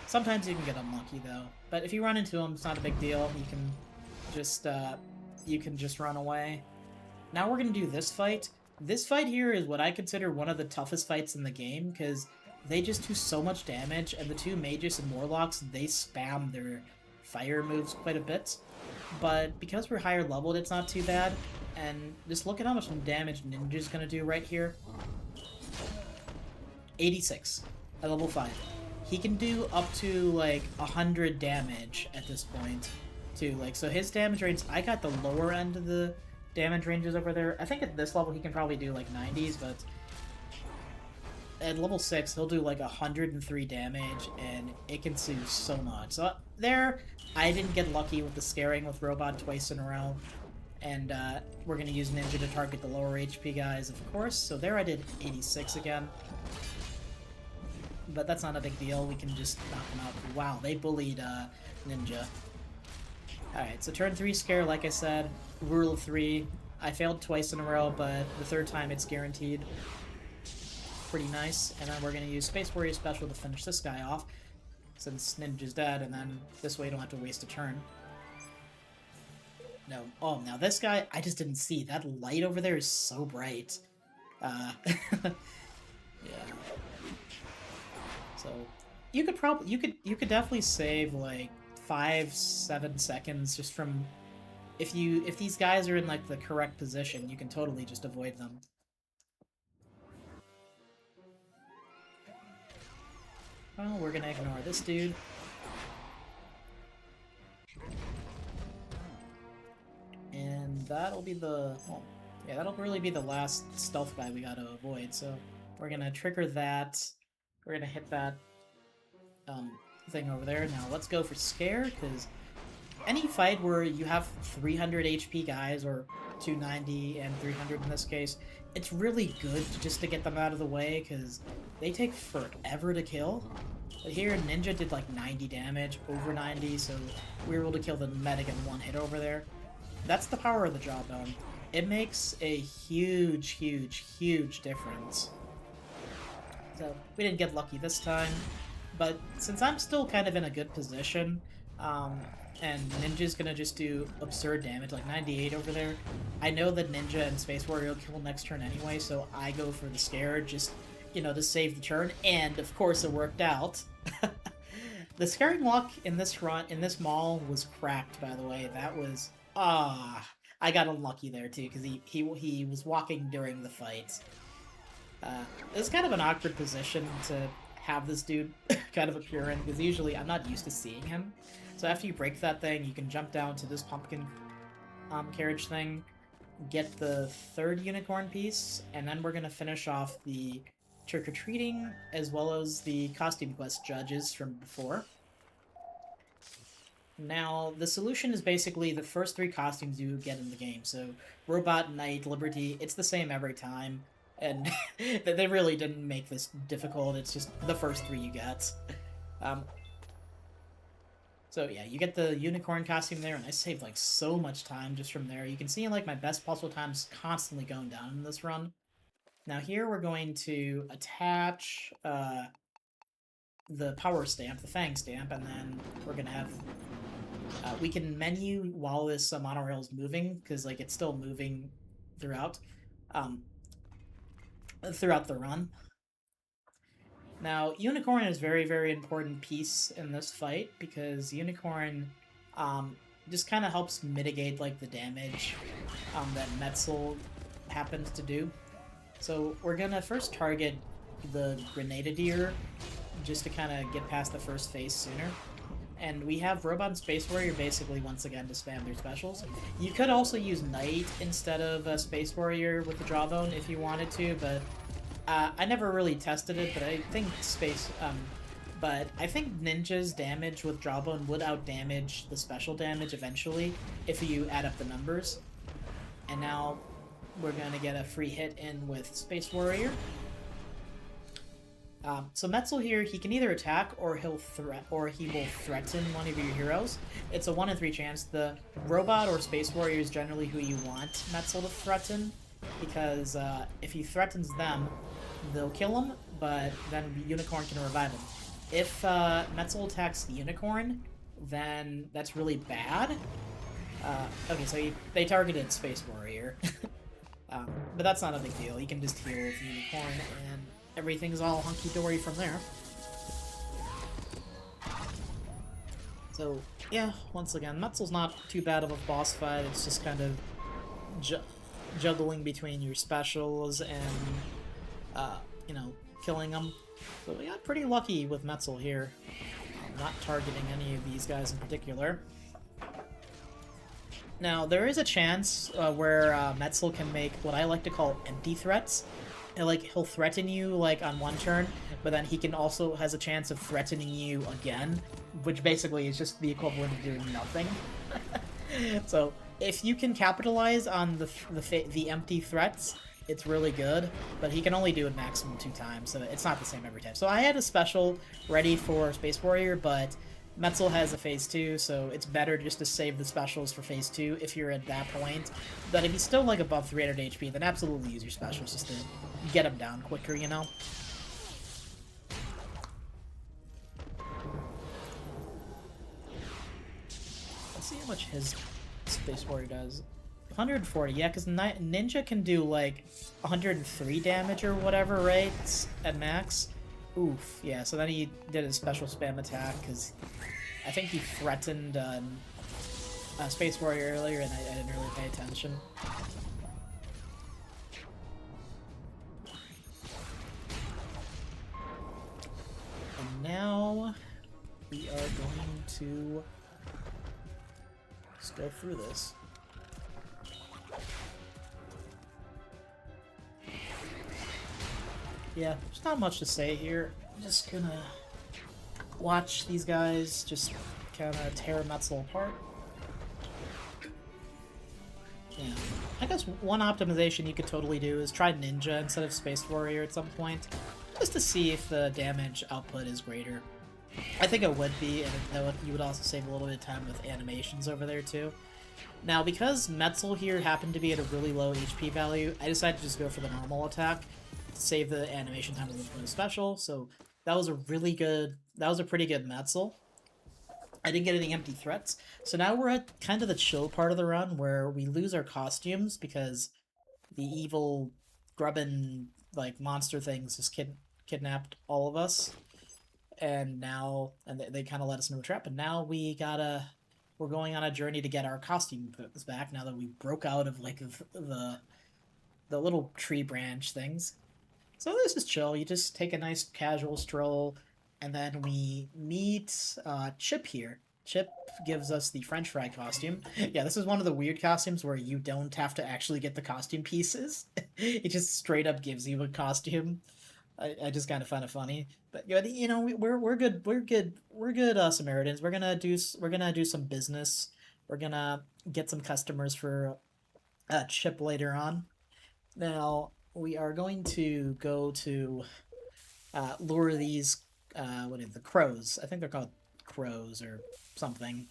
Sometimes you can get unlucky, though. But if you run into him, it's not a big deal. You can just run away. Now we're gonna do this fight. This fight here is what I consider one of the toughest fights in the game, because they just do so much damage, and the two mages and warlocks, they spam their fire moves quite a bit. But because we're higher leveled, it's not too bad. And just look at how much damage Ninja's gonna do right here. 86 at level 5. He can do up to like 100 damage at this point too. Like, so his damage range, I got the lower end of the damage ranges over there. I think at this level he can probably do like 90s, but at level 6 he'll do like 103 damage, and it can do so much. So there, I didn't get lucky with the scaring with Robot twice in a row. And we're going to use Ninja to target the lower HP guys, of course. So there I did 86 again. But that's not a big deal. We can just knock them out. Wow, they bullied Ninja. Alright, so turn 3 scare, like I said. Rule of 3. I failed twice in a row, but the third time it's guaranteed. Pretty nice. And then we're going to use Space Warrior Special to finish this guy off, since Ninja's dead, and then this way you don't have to waste a turn. No. Oh, now this guy, I just didn't see. That light over there is so bright. Yeah. So, you could definitely save, like, 5-7 seconds just from... If these guys are in, like, the correct position, you can totally just avoid them. Well, we're gonna ignore this dude. And that'll be the... Well, yeah, that'll really be the last stealth guy we gotta avoid, so we're gonna trigger that. We're gonna hit that thing over there. Now let's go for Scare, because any fight where you have 300 HP guys, or 290 and 300 in this case, it's really good just to get them out of the way, because they take forever to kill. But here, Ninja did like 90 damage, over 90, so we were able to kill the medic in one hit over there. That's the power of the Jawbone. It makes a huge, huge, huge difference. So, we didn't get lucky this time, but since I'm still kind of in a good position, and Ninja's gonna just do absurd damage, like 98 over there, I know that Ninja and Space Warrior will kill next turn anyway, so I go for the Scare, just, you know, to save the turn, and of course it worked out. The scaring luck in this run, in this mall, was cracked, by the way. That was... I got unlucky there too, because he was walking during the fight. It's kind of an awkward position to have this dude kind of appear in, because usually I'm not used to seeing him. So after you break that thing, you can jump down to this pumpkin carriage thing, get the third unicorn piece, and then we're going to finish off the trick-or-treating, as well as the costume quest judges from before. Now, the solution is basically the first 3 costumes you get in the game. So, Robot, Knight, Liberty, it's the same every time. And they really didn't make this difficult, it's just the first 3 you get. So yeah, you get the unicorn costume there, and I saved like so much time just from there. You can see like my best puzzle times constantly going down in this run. Now here we're going to attach the power stamp, the Fang stamp, and then we're gonna have... we can menu while this monorail is moving, because like it's still moving throughout the run. Now, Unicorn is a very, very important piece in this fight, because Unicorn just kind of helps mitigate like the damage that Metxel happens to do. So we're gonna first target the Grenadier, just to kind of get past the first phase sooner. And we have Robot and Space Warrior basically once again to spam their specials. You could also use Knight instead of Space Warrior with the Jawbone if you wanted to, but I never really tested it, but I think but I think Ninja's damage with Jawbone would outdamage the special damage eventually if you add up the numbers. And now we're gonna get a free hit in with Space Warrior. So Metxel here, he can either attack or he will threaten one of your heroes. It's a 1 in 3 chance. The robot or Space Warrior is generally who you want Metxel to threaten, because if he threatens them, they'll kill him, but then Unicorn can revive him. If Metxel attacks the Unicorn, then that's really bad. Okay, so they targeted Space Warrior. But that's not a big deal. You can just heal with Unicorn, and everything's all hunky-dory from there. So, yeah, once again, Metxel's not too bad of a boss fight. It's just kind of juggling between your specials and, you know, killing them. So we got pretty lucky with Metxel here. Not targeting any of these guys in particular. Now, there is a chance where Metxel can make what I like to call empty threats. And, like, he'll threaten you, like, on one turn, but then he can also has a chance of threatening you again, which basically is just the equivalent of doing nothing. So, if you can capitalize on the empty threats, it's really good, but he can only do it maximum 2 times, so it's not the same every time. So I had a special ready for Space Warrior, but Metxel has a phase 2, so it's better just to save the specials for phase 2 if you're at that point. But if he's still like above 300 HP, then absolutely use your specials just to get him down quicker, you know? Let's see how much his Space Warrior does. 140, yeah, because Ninja can do like 103 damage or whatever, right? At max. Oof, yeah, so then he did a special spam attack, because I think he threatened Space Warrior earlier, and I didn't really pay attention. And now we are going to just go through this. Yeah, there's not much to say here. I'm just gonna watch these guys just kind of tear Metxel apart. Yeah. I guess one optimization you could totally do is try Ninja instead of Space Warrior at some point, just to see if the damage output is greater. I think it would be, and you would also save a little bit of time with animations over there too. Now, because Metxel here happened to be at a really low HP value, I decided to just go for the normal attack to save the animation time with the special, so that was a pretty good Metxel. I didn't get any empty threats, so now we're at kind of the chill part of the run where we lose our costumes because the evil grubbin like monster things just kidnapped all of us, and they kind of let us into a trap, and now we're going on a journey to get our costumes back now that we broke out of like the little tree branch things. So this is chill. You just take a nice casual stroll, and then we meet Chip here. Chip gives us the French fry costume. Yeah, this is one of the weird costumes where you don't have to actually get the costume pieces. It just straight up gives you a costume. I just kind of find it funny. But you know, we're good Samaritans. We're gonna do some business. We're gonna get some customers for Chip later on. Now we are going to go to lure these the crows. I think they're called crows or something.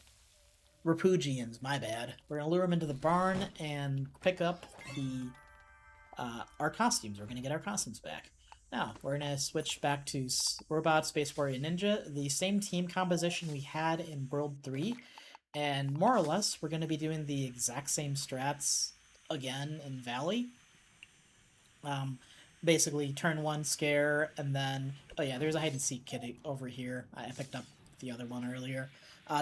Repugians, my bad. We're gonna lure them into the barn and pick up our costumes. We're gonna get our costumes back. Now, we're going to switch back to Robot, Space Warrior, Ninja, the same team composition we had in World 3, and more or less, we're going to be doing the exact same strats again in Valley. Basically, turn 1, scare, and then... Oh yeah, there's a hide-and-seek kid over here. I picked up the other one earlier.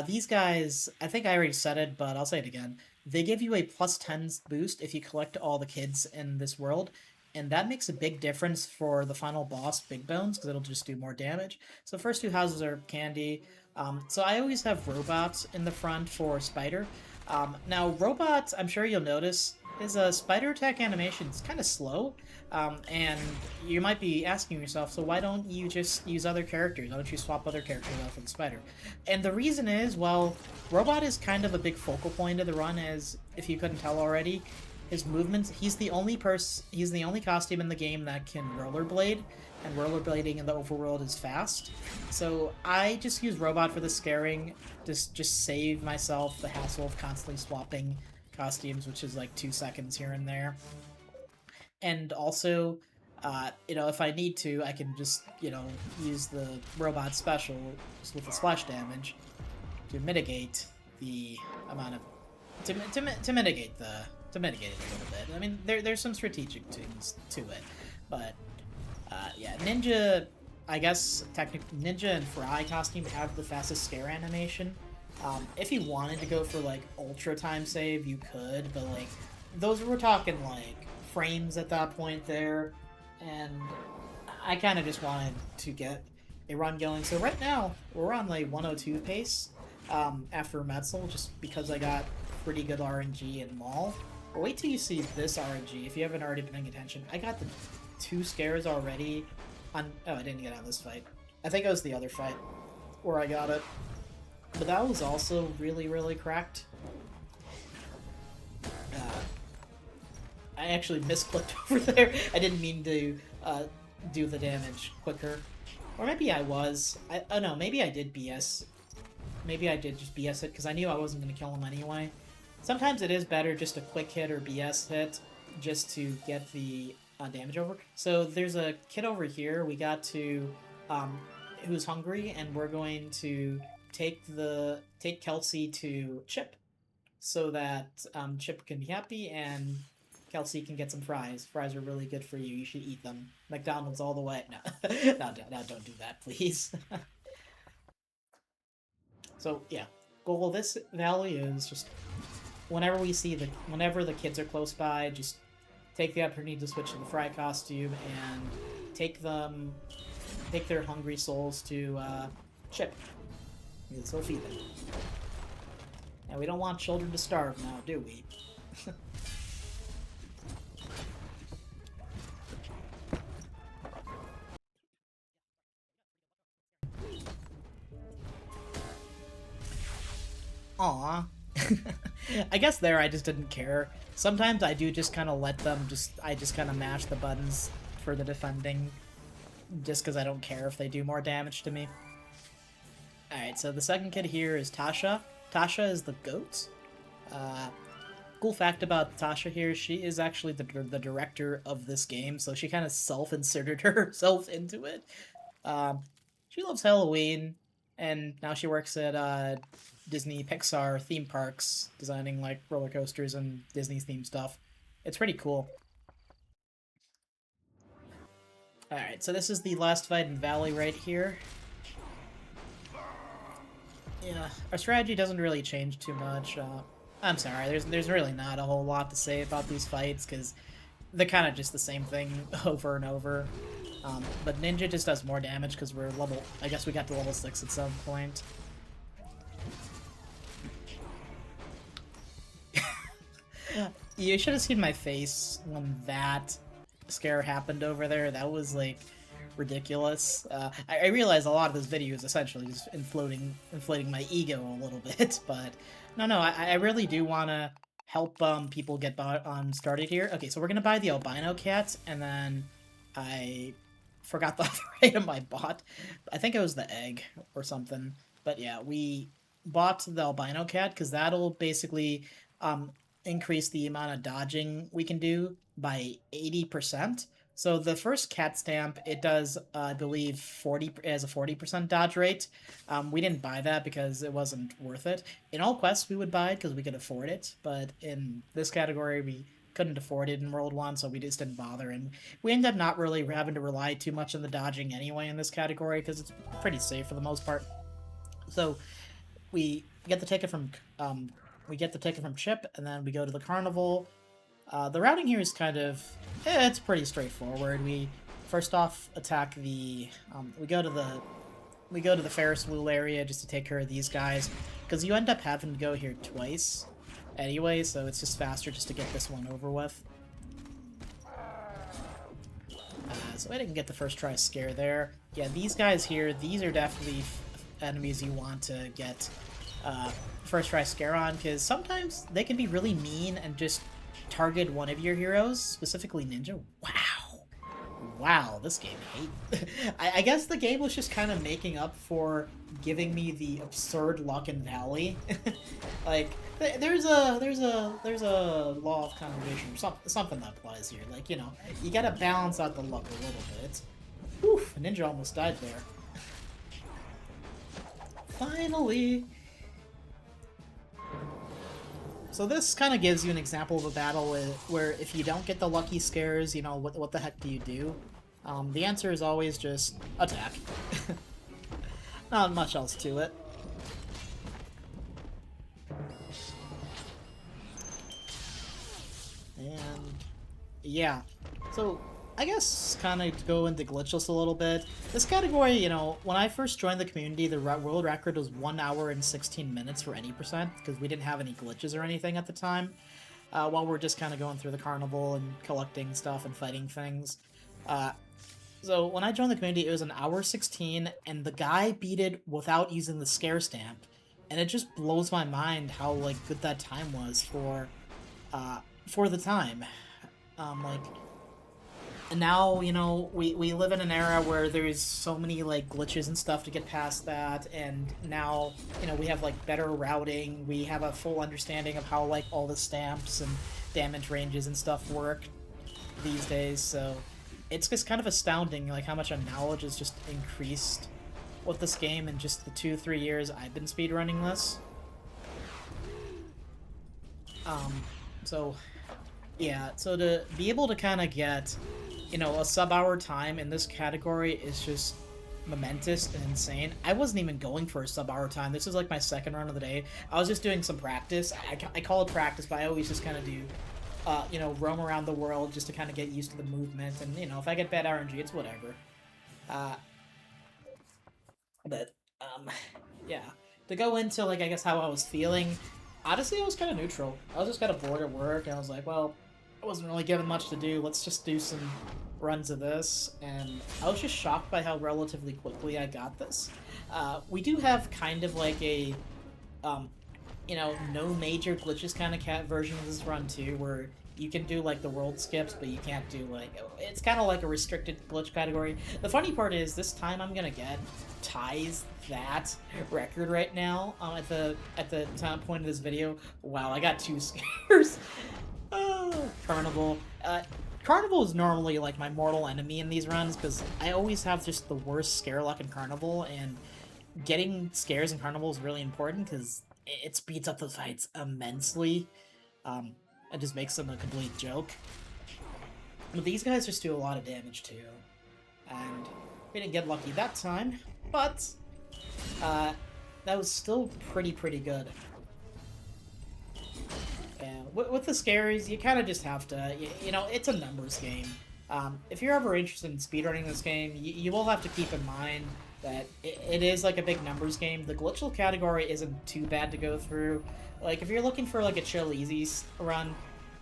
These guys, I think I already said it, but I'll say it again. They give you a plus 10 boost if you collect all the kids in this world, and that makes a big difference for the final boss, Big Bones, because it'll just do more damage. So the first 2 houses are Candy. So I always have robots in the front for Spider. Now, robots, I'm sure you'll notice, his spider attack animation is kind of slow, and you might be asking yourself, so why don't you just use other characters? Why don't you swap other characters out for the spider? And the reason is, well, Robot is kind of a big focal point of the run, as if you couldn't tell already. His movements, he's the only costume in the game that can rollerblade, and rollerblading in the overworld is fast. So I just use Robot for the scaring, just save myself the hassle of constantly swapping costumes, which is like 2 seconds here and there. And also, if I need to, I can just, use the Robot special with the splash damage to mitigate the amount of to mitigate it a little bit. I mean, there's some strategic things to it, but yeah, Ninja. I guess technically Ninja and Fry costume have the fastest scare animation. If you wanted to go for like ultra time save, you could, but like those we're talking like frames at that point there, and I kind of just wanted to get a run going. So right now we're on like 102 pace after Metxel, just because I got pretty good RNG in Maul. But wait till you see this RNG if you haven't already been paying attention. I got the 2 scares already. Oh, I didn't get out of this fight. I think it was the other fight where I got it. But that was also really, really cracked. I actually misclicked over there. I didn't mean to do the damage quicker. Or maybe I was. Oh no, maybe I did BS. Maybe I did just BS it, because I knew I wasn't going to kill him anyway. Sometimes it is better just a quick hit or BS hit, just to get the damage over. So there's a kid over here. We got to, who's hungry, and we're going to take Kelsey to Chip, so that Chip can be happy and Kelsey can get some fries. Fries are really good for you. You should eat them. McDonald's all the way. No, no, don't do that, please. So yeah, goal of this valley is just whenever the kids are close by, just take the opportunity to switch to the Fry costume and take their hungry souls to Chip. This will feed them. And we don't want children to starve now, do we? Aw. I guess there I just didn't care. Sometimes I do just kind of let them I just kind of mash the buttons for the defending, just because I don't care if they do more damage to me. Alright, so the second kid here is Tasha. Tasha is the goat. Cool fact about Tasha here, she is actually the director of this game, so she kind of self-inserted herself into it. She loves Halloween, and now she works at Disney Pixar theme parks, designing like roller coasters and Disney themed stuff. It's pretty cool. Alright, so this is the last fight in Valley right here. Yeah, our strategy doesn't really change too much. I'm sorry, there's really not a whole lot to say about these fights, because they're kind of just the same thing over and over. But Ninja just does more damage because we're level... I guess we got to level 6 at some point. You should have seen my face when that scare happened over there. That was, like, ridiculous. I realize a lot of this video is essentially just inflating my ego a little bit, but no, I really do want to help people get started here. Okay, so we're gonna buy the albino cat, and then I forgot the other item I bought. I think it was the egg or something. But yeah, we bought the albino cat because that'll basically increase the amount of dodging we can do by 80%. So the first cat stamp, it does, I believe, it has a 40% dodge rate. We didn't buy that because it wasn't worth it. In all quests, we would buy it because we could afford it, but in this category, we couldn't afford it in World 1, so we just didn't bother, and we ended up not really having to rely too much on the dodging anyway in this category, because it's pretty safe for the most part. So we get the ticket from Chip, and then we go to the Carnival. The routing here is kind of, it's pretty straightforward. We first off attack the, we go to the Ferris wheel area just to take care of these guys, because you end up having to go here twice, anyway, so it's just faster just to get this one over with. So I didn't get the first try scare there. Yeah, these guys here, these are definitely enemies you want to get first try scare on, because sometimes they can be really mean and just target one of your heroes, specifically Ninja. Wow. Wow, this game hate. I guess the game was just kind of making up for giving me the absurd luck in Valley. Like, there's a law of conservation or something that applies here. Like, you know, you gotta balance out the luck a little bit. Oof, Ninja almost died there. Finally! So this kind of gives you an example of a battle where if you don't get the lucky scares, you know, what the heck do you do? The answer is always just attack. Not much else to it. And yeah, so I guess kind of to go into Glitchless a little bit. This category, you know, when I first joined the community, the world record was 1 hour and 16 minutes for any percent, because we didn't have any glitches or anything at the time. While we're just kind of going through the carnival and collecting stuff and fighting things. So when I joined the community, it was 1 hour 16, and the guy beat it without using the scare stamp. And it just blows my mind how, like, good that time was for the time. Like, and now, you know, we live in an era where there's so many, like, glitches and stuff to get past that, and now, you know, we have, like, better routing, we have a full understanding of how, like, all the stamps and damage ranges and stuff work these days, so it's just kind of astounding, like, how much our knowledge has just increased with this game in just the 2-3 years I've been speedrunning this. So, yeah, so to be able to kind of get, you know, a sub-hour time in this category is just momentous and insane. I wasn't even going for a sub-hour time. This is like my second run of the day. I was just doing some practice. I call it practice, but I always just kind of do, you know, roam around the world just to kind of get used to the movement. And, you know, if I get bad RNG, it's whatever. But, yeah. To go into, like, I guess how I was feeling, honestly, I was kind of neutral. I was just kind of bored at work, and I was like, well, I wasn't really given much to do. Let's just do some runs of this, and I was just shocked by how relatively quickly I got this. We do have kind of like a, you know, no major glitches kind of version of this run too, where you can do like the world skips, but you can't do like, it's kind of like a restricted glitch category. The funny part is this time I'm gonna get ties that record right now at the time point of this video. Wow, I got 2 scares. Carnival. Carnival is normally like my mortal enemy in these runs because I always have just the worst scare luck in Carnival, and getting scares in Carnival is really important because it speeds up the fights immensely. It just makes them a complete joke. But these guys just do a lot of damage too, and we didn't get lucky that time, but that was still pretty good. And with the scares, you kind of just have to, you know, it's a numbers game. If you're ever interested in speedrunning this game, you will have to keep in mind that it is like a big numbers game. The glitchless category isn't too bad to go through. Like, if you're looking for like a chill, easy run,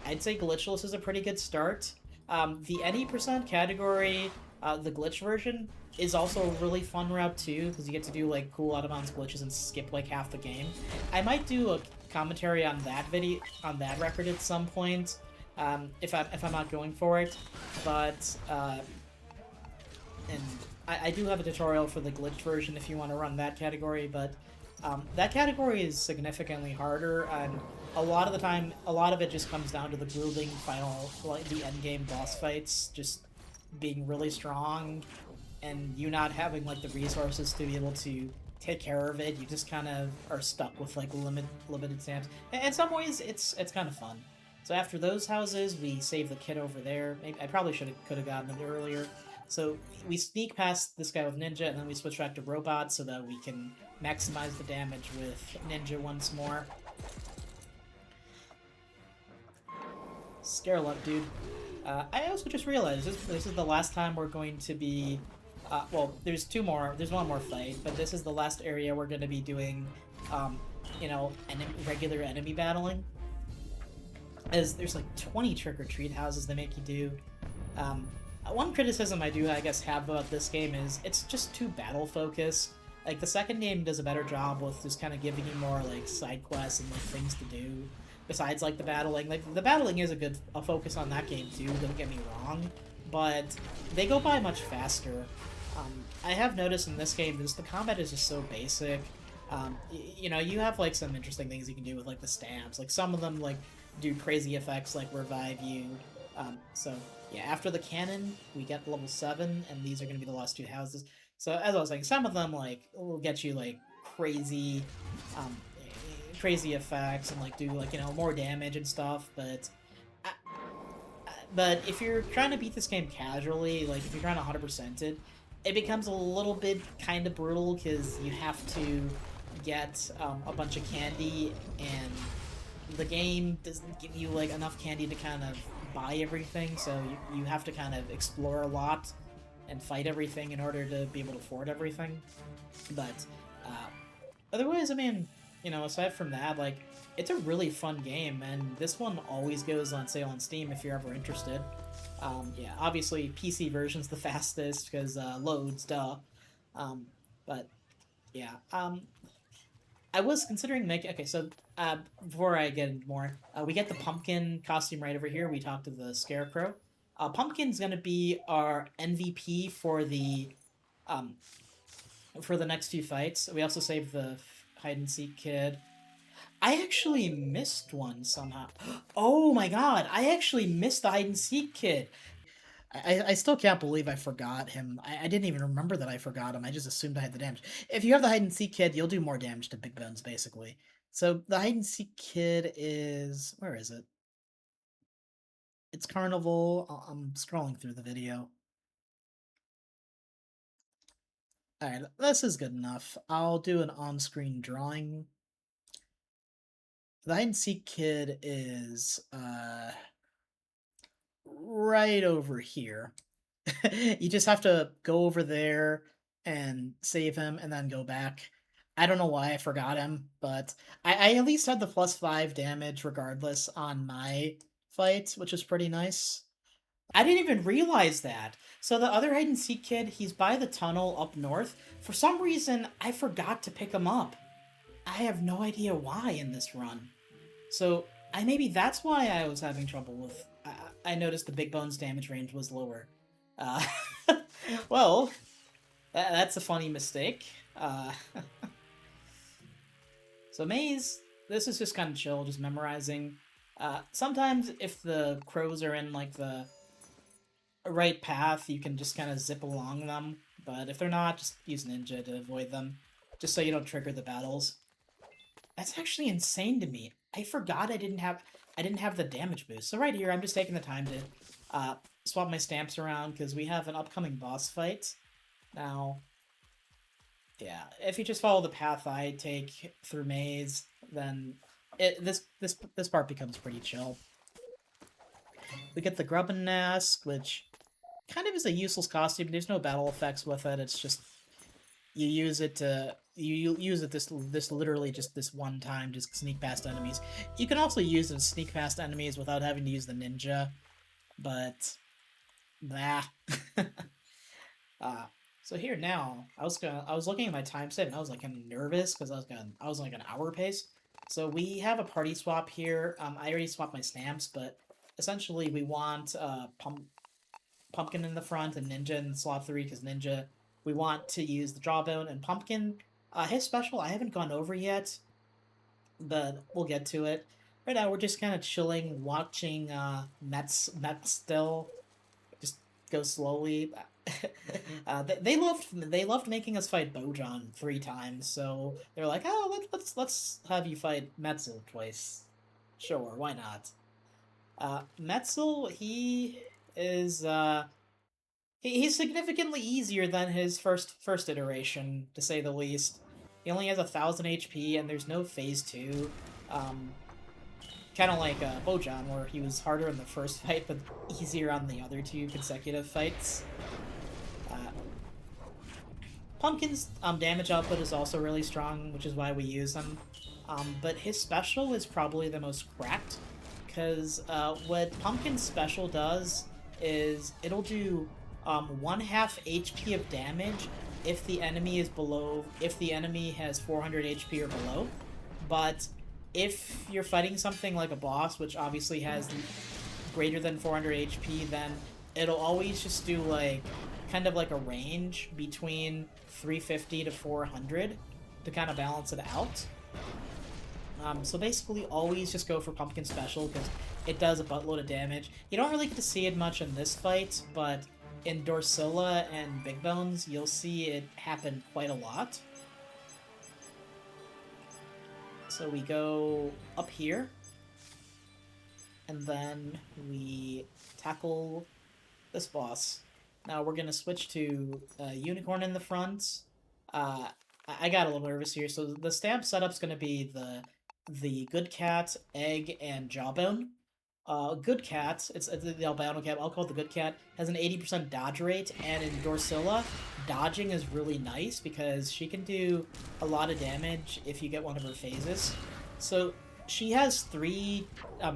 I'd say glitchless is a pretty good start. The any percent category, the glitch version, is also a really fun route too, because you get to do like cool out-of-bounds glitches and skip like half the game. I might do a commentary on that record at some point, if I'm not going for it, but and I do have a tutorial for the glitch version if you want to run that category, but that category is significantly harder, and a lot of the time, a lot of it just comes down to the grueling final, like the endgame boss fights just being really strong, and you not having like the resources to be able to take care of it. You just kind of are stuck with like limited stamps. In some ways, it's kind of fun. So after those houses, we save the kid over there. Maybe, I probably could have gotten it earlier. So we sneak past this guy with Ninja, and then we switch back to Robot so that we can maximize the damage with Ninja once more. Scare luck, dude. I also just realized this is the last time we're going to be... well, there's one more fight, but this is the last area we're going to be doing, you know, regular enemy battling. is there's like 20 trick-or-treat houses they make you do. Um, One criticism I do, I guess, have about this game is it's just too battle-focused. Like, the second game does a better job with just kind of giving you more, like, side quests and, like, things to do. Besides, like, the battling. Like, the battling is a focus on that game, too, don't get me wrong. But they go by much faster. I have noticed in this game, the combat is just so basic. You know, you have, like, some interesting things you can do with, like, the stamps. Like, some of them, like, do crazy effects, like revive you. So, yeah, after the cannon, we get level 7, and these are going to be the last 2 houses. So, as I was saying, some of them, like, will get you, like, crazy, crazy effects and, like, do, like, you know, more damage and stuff, but if you're trying to beat this game casually, like, if you're trying to 100% it, it becomes a little bit kind of brutal, because you have to get a bunch of candy, and the game doesn't give you, like, enough candy to kind of buy everything, so you have to kind of explore a lot and fight everything in order to be able to afford everything. But otherwise, I mean, you know, aside from that, like, it's a really fun game, and this one always goes on sale on Steam if you're ever interested. Yeah, obviously PC version's the fastest because loads, duh. But yeah, I was considering making. Okay, so before I get into more, we get the pumpkin costume right over here. We talked to the scarecrow. Pumpkin's gonna be our MVP um, for the next 2 fights. We also saved the hide and seek kid. I actually missed one somehow. Oh my god, I actually missed the hide and seek kid. I still can't believe I forgot him. I didn't even remember that I forgot him. I just assumed I had the damage. If you have the hide and seek kid, you'll do more damage to big bones, basically. So the hide and seek kid is... Where is it? It's Carnival. I'm scrolling through the video. Alright, this is good enough. I'll do an on-screen drawing. The hide and seek kid is right over here. You just have to go over there and save him and then go back. I don't know why I forgot him, but I at least had the +5 damage regardless on my fight, which is pretty nice. I didn't even realize that. So the other hide and seek kid, he's by the tunnel up north. For some reason, I forgot to pick him up. I have no idea why in this run. So maybe that's why I was having trouble with. I noticed the big bones damage range was lower. Uh, well, that's a funny mistake. So maze, this is just kind of chill, just memorizing. Sometimes if the crows are in like the right path, you can just kind of zip along them. But if they're not, just use ninja to avoid them, just so you don't trigger the battles. That's actually insane to me. I forgot I didn't have the damage boost. So right here, I'm just taking the time to swap my stamps around because we have an upcoming boss fight. Now, yeah, if you just follow the path I take through maze, then this part becomes pretty chill. We get the Grubbin Mask, which kind of is a useless costume. There's no battle effects with it. It's just you use it this literally just this one time, just sneak past enemies. You can also use it to sneak past enemies without having to use the ninja, but nah. So here now, I was looking at my time set and I was like kind of nervous because I was like an hour pace. So we have a party swap here. I already swapped my stamps, but essentially we want Pumpkin in the front and Ninja in slot 3 because Ninja, we want to use the Jawbone, and Pumpkin, his special I haven't gone over yet, but we'll get to it. Right now we're just kind of chilling, watching Metxel just go slowly. They loved making us fight BoJonn 3 times, so they're like, oh, let's have you fight Metxel twice. Sure, why not? Metxel, he is he's significantly easier than his first iteration, to say the least. He only has 1,000 HP, and there's no phase 2. Kind of like BoJonn, where he was harder in the first fight, but easier on the other 2 consecutive fights. Pumpkin's damage output is also really strong, which is why we use him. But his special is probably the most cracked, because what Pumpkin's special does is it'll do 1/2 HP of damage if the enemy has 400 HP or below. But if you're fighting something like a boss, which obviously has greater than 400 HP, then it'll always just do like kind of like a range between 350 to 400 to kind of balance it out. So basically always just go for Pumpkin Special because it does a buttload of damage. You don't really get to see it much in this fight, but in Dorsilla and Big Bones, you'll see it happen quite a lot. So we go up here, and then we tackle this boss. Now we're going to switch to Unicorn in the front. I got a little nervous here. So the stamp setup's going to be the Good Cat, Egg, and Jawbone. Good Cat, it's the albino cat, I'll call it the Good Cat, has an 80% dodge rate, and in Dorsilla, dodging is really nice because she can do a lot of damage if you get one of her phases. So she has 3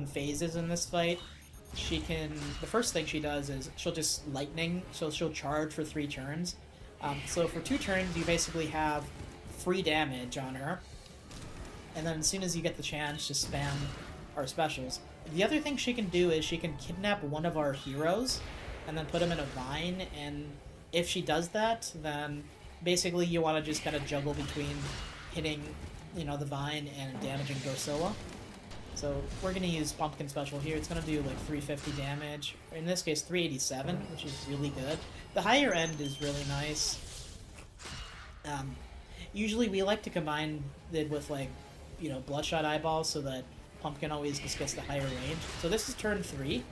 phases in this fight. The first thing she does is she'll just lightning, so she'll charge for 3 turns. So for 2 turns, you basically have free damage on her. And then as soon as you get the chance, just spam our specials. The other thing she can do is she can kidnap one of our heroes and then put him in a vine, and if she does that, then basically you want to just kind of juggle between hitting, the vine and damaging Dorsilla. So we're going to use Pumpkin Special here. It's going to do like 350 damage. In this case, 387, which is really good. The higher end is really nice. Usually we like to combine it with like, Bloodshot Eyeballs so that Pumpkin always just gets the higher range. So this is turn 3.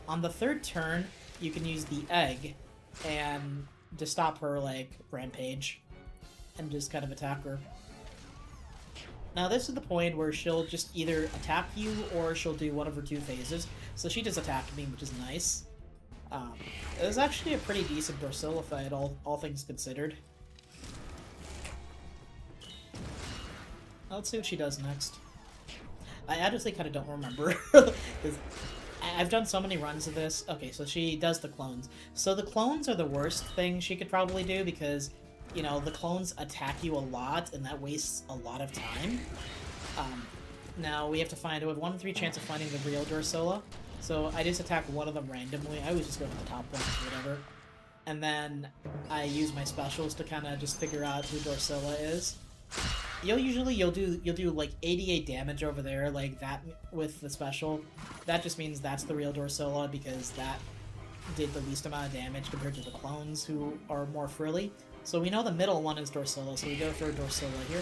On the 3rd turn, you can use the Egg and to stop her, like, Rampage and just kind of attack her. Now this is the point where she'll just either attack you or she'll do one of her 2 phases. So she just attacked me, which is nice. It was actually a pretty decent Dorsilla fight, all things considered. Let's see what she does next. I honestly kind of don't remember. I've done so many runs of this. Okay, so she does the clones. So the clones are the worst thing she could probably do because, the clones attack you a lot and that wastes a lot of time. Now we have to find... We have 1 in 3 chance of finding the real Dorsilla. So I just attack one of them randomly. I always just go for the top ones or whatever. And then I use my specials to kind of just figure out who Dorsilla is. You'll do like 88 damage over there, like that with the special. That just means that's the real Dorsilla because that did the least amount of damage compared to the clones who are more frilly. So we know the middle one is Dorsilla, so we go for Dorsilla here.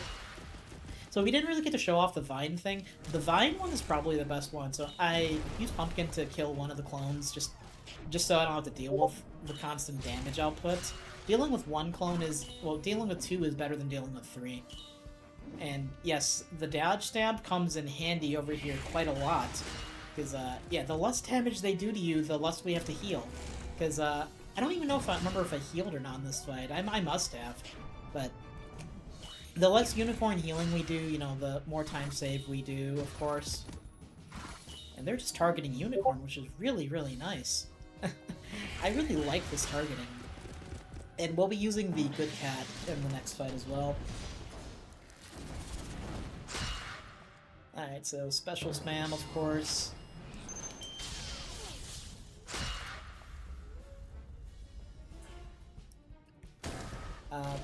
So we didn't really get to show off the Vine thing. The Vine one is probably the best one, so I use Pumpkin to kill one of the clones just so I don't have to deal with the constant damage output. Dealing with 1 clone is... Well, dealing with 2 is better than dealing with 3. And yes, the dodge stamp comes in handy over here quite a lot. Because, yeah, the less damage they do to you, the less we have to heal. Because, I don't even know if I remember if I healed or not in this fight. I must have. But the less unicorn healing we do, the more time save we do, of course. And they're just targeting unicorn, which is really, really nice. I really like this targeting. And we'll be using the Good Cat in the next fight as well. Alright, so special spam, of course.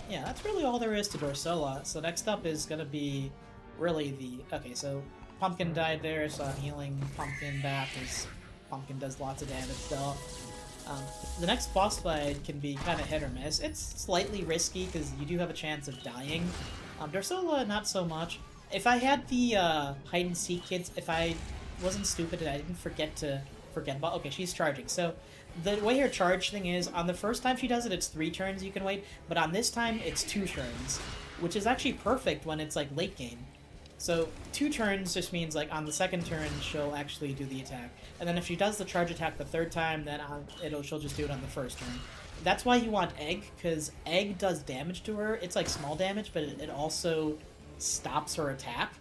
Yeah, that's really all there is to Dorsilla. So next up is gonna be really the... Okay, so Pumpkin died there, so I'm healing Pumpkin back as Pumpkin does lots of damage still. The next boss fight can be kind of hit or miss. It's slightly risky because you do have a chance of dying. Dorsilla, not so much. If I had the hide-and-seek kids, if I wasn't stupid and I didn't forget about... Okay, she's charging. So the way her charge thing is, on the first time she does it, it's 3 turns you can wait, but on this time, it's 2 turns, which is actually perfect when it's, like, late game. So 2 turns just means, like, on the 2nd turn, she'll actually do the attack. And then if she does the charge attack the 3rd time, then she'll just do it on the 1st turn. That's why you want Egg, because Egg does damage to her. It's, like, small damage, but it also... stops her attack.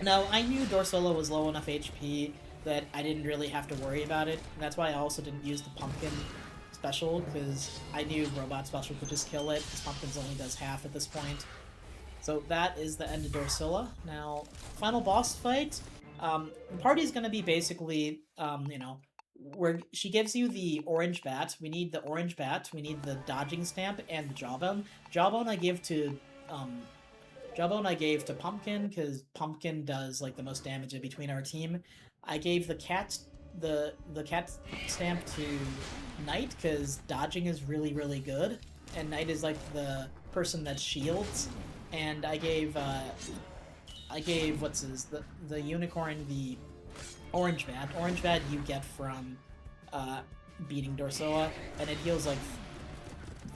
Now, I knew Dorsilla was low enough HP that I didn't really have to worry about it. And that's why I also didn't use the pumpkin special, because I knew robot special could just kill it, because pumpkins only does half at this point. So that is the end of Dorsilla. Now, final boss fight. The party is going to be basically, where she gives you the orange bat. We need the orange bat. We need the dodging stamp and the jawbone. Jawbone I give to, Jawbone I gave to Pumpkin because Pumpkin does like the most damage in between our team. I gave the cat stamp to Knight because dodging is really good, and Knight is like the person that shields. And I gave what's his the unicorn the orange bat. Orange bat you get from beating Dorsilla, and it heals like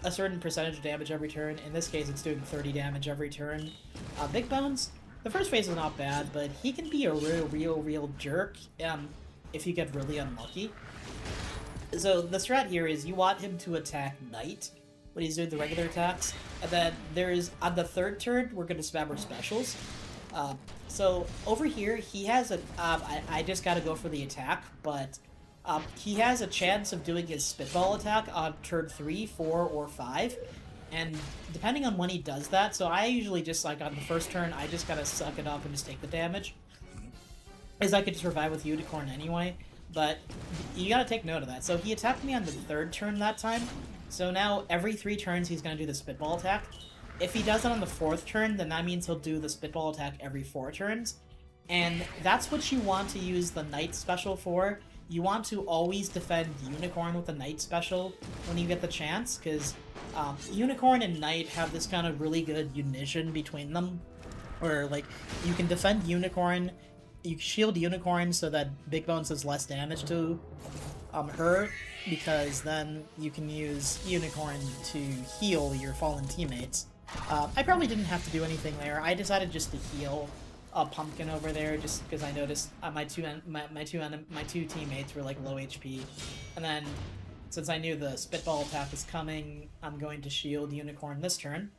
a certain percentage of damage every turn. In this case, it's doing 30 damage every turn. Big Bones, the first phase is not bad, but he can be a real jerk if you get really unlucky. So the strat here is you want him to attack Knight when he's doing the regular attacks, and then there's, on the third turn, we're going to spam our specials. So over here, he has a, I just gotta go for the attack, but he has a chance of doing his spitball attack on turn 3, 4, or 5, and depending on when he does that, so I usually just, like, on the first turn, I just gotta suck it up and just take the damage, as I could survive with Unicorn anyway, but you gotta take note of that. So he attacked me on the third turn that time, so now every 3 turns he's gonna do the spitball attack. If he does it on the 4th turn, then that means he'll do the spitball attack every 4 turns, and that's what you want to use the Knight special for. You want to always defend Unicorn with the Knight special when you get the chance, because Unicorn and Knight have this kind of really good unison between them, where, like, you can defend Unicorn, you shield Unicorn so that Big Bones does less damage to her, because then you can use Unicorn to heal your fallen teammates. I probably didn't have to do anything there. I decided just to heal a Pumpkin over there, just because I noticed my two teammates were like low HP, and then since I knew the spitball attack was coming, I'm going to shield Unicorn this turn.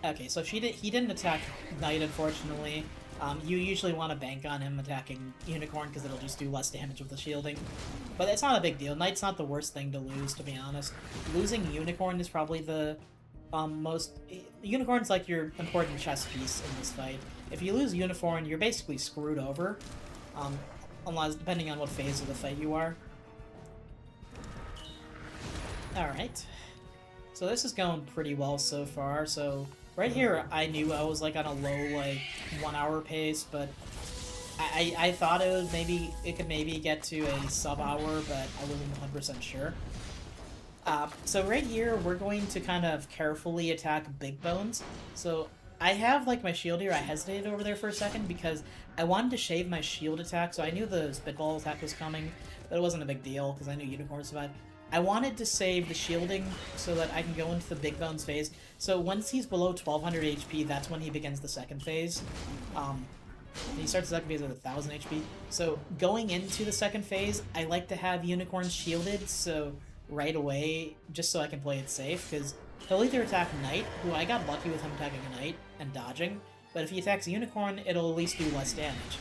Okay, so he didn't attack Knight, unfortunately. You usually want to bank on him attacking Unicorn because it'll just do less damage with the shielding. But it's not a big deal. Knight's not the worst thing to lose, to be honest. Losing Unicorn is probably the most... Unicorn's like your important chess piece in this fight. If you lose Unicorn, you're basically screwed over. Unless, depending on what phase of the fight you are. Alright. So this is going pretty well so far, so... Right here, I knew I was like on a low, like, 1 hour pace, but I thought it could maybe get to a sub-hour, but I wasn't 100% sure. So right here, we're going to kind of carefully attack Big Bones. So I have, like, my shield here. I hesitated over there for a second because I wanted to shave my shield attack, so I knew the spitball attack was coming, but it wasn't a big deal because I knew Unicorn survived. I wanted to save the shielding so that I can go into the Big Bones phase. So once he's below 1200 HP, that's when he begins the second phase. He starts the second phase with 1000 HP. So going into the second phase, I like to have Unicorn shielded, so right away, just so I can play it safe, because he'll either attack Knight, who I got lucky with him attacking a Knight and dodging, but if he attacks Unicorn, it'll at least do less damage.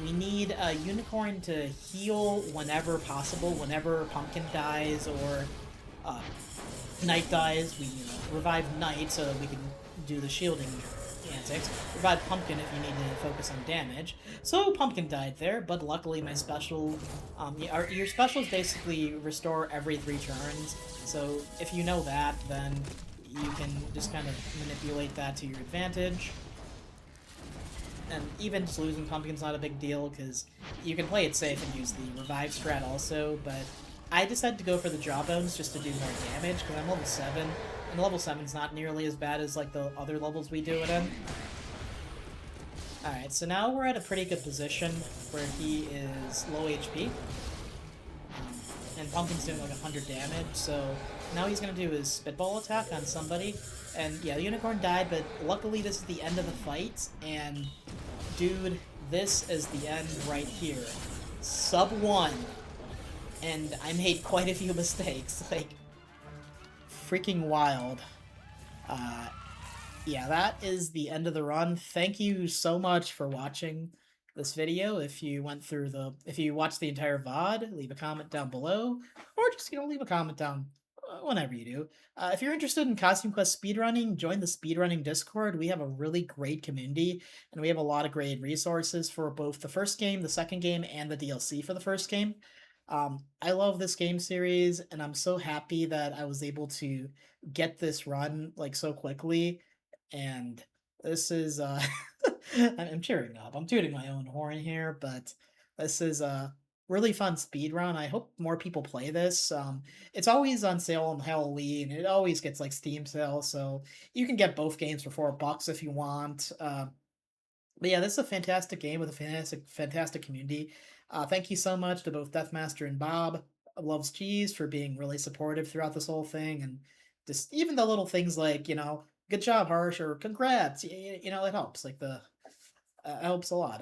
We need a Unicorn to heal whenever possible, whenever Pumpkin dies or Knight dies. We revive Knight so that we can do the shielding antics. Revive Pumpkin if you need to focus on damage. So Pumpkin died there, but luckily my special... your specials basically restore every 3 turns, so if you know that, then you can just kind of manipulate that to your advantage. And even just losing Pumpkin's not a big deal, because you can play it safe and use the revive strat also, but I decided to go for the Jawbones just to do more damage, because I'm level 7, and level 7's not nearly as bad as like the other levels we do it in. Alright, so now we're at a pretty good position where he is low HP, and Pumpkin's doing like 100 damage, so now he's going to do his spitball attack on somebody. And yeah, the Unicorn died, but luckily this is the end of the fight, and dude, this is the end right here. Sub 1. And I made quite a few mistakes, like, freaking wild. Yeah, that is the end of the run. Thank you so much for watching. this video. If you watched the entire VOD, leave a comment down below, or just, leave a comment down whenever you do. If you're interested in Costume Quest speedrunning, join the speedrunning Discord. We have a really great community, and we have a lot of great resources for both the first game, the second game, and the DLC for the first game. I love this game series, and I'm so happy that I was able to get this run like so quickly. And this is I'm cheering up. I'm tooting my own horn here, but this is a really fun speed run. I hope more people play this. It's always on sale on Halloween. It always gets like Steam sale, so you can get both games for $4 if you want. But yeah, this is a fantastic game with a fantastic community. Thank you so much to both Deathmaster and Bob Loves Cheese for being really supportive throughout this whole thing, and just even the little things like good job, Harsh, or congrats. It helps. Like it helps a lot.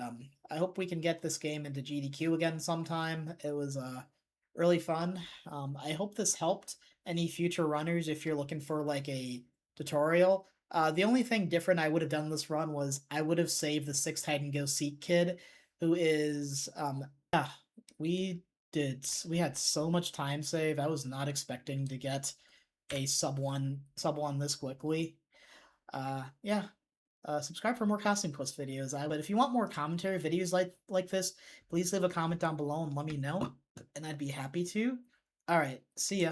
I hope we can get this game into GDQ again sometime. It was really fun. I hope this helped any future runners if you're looking for like a tutorial. The only thing different I would have done this run was I would have saved the 6 hide and go seek kid, who is yeah, we we had so much time save. I was not expecting to get a sub one this quickly. Yeah. Subscribe for more Costume Quest videos. But if you want more commentary videos like this, please leave a comment down below and let me know, and I'd be happy to. All right, see ya.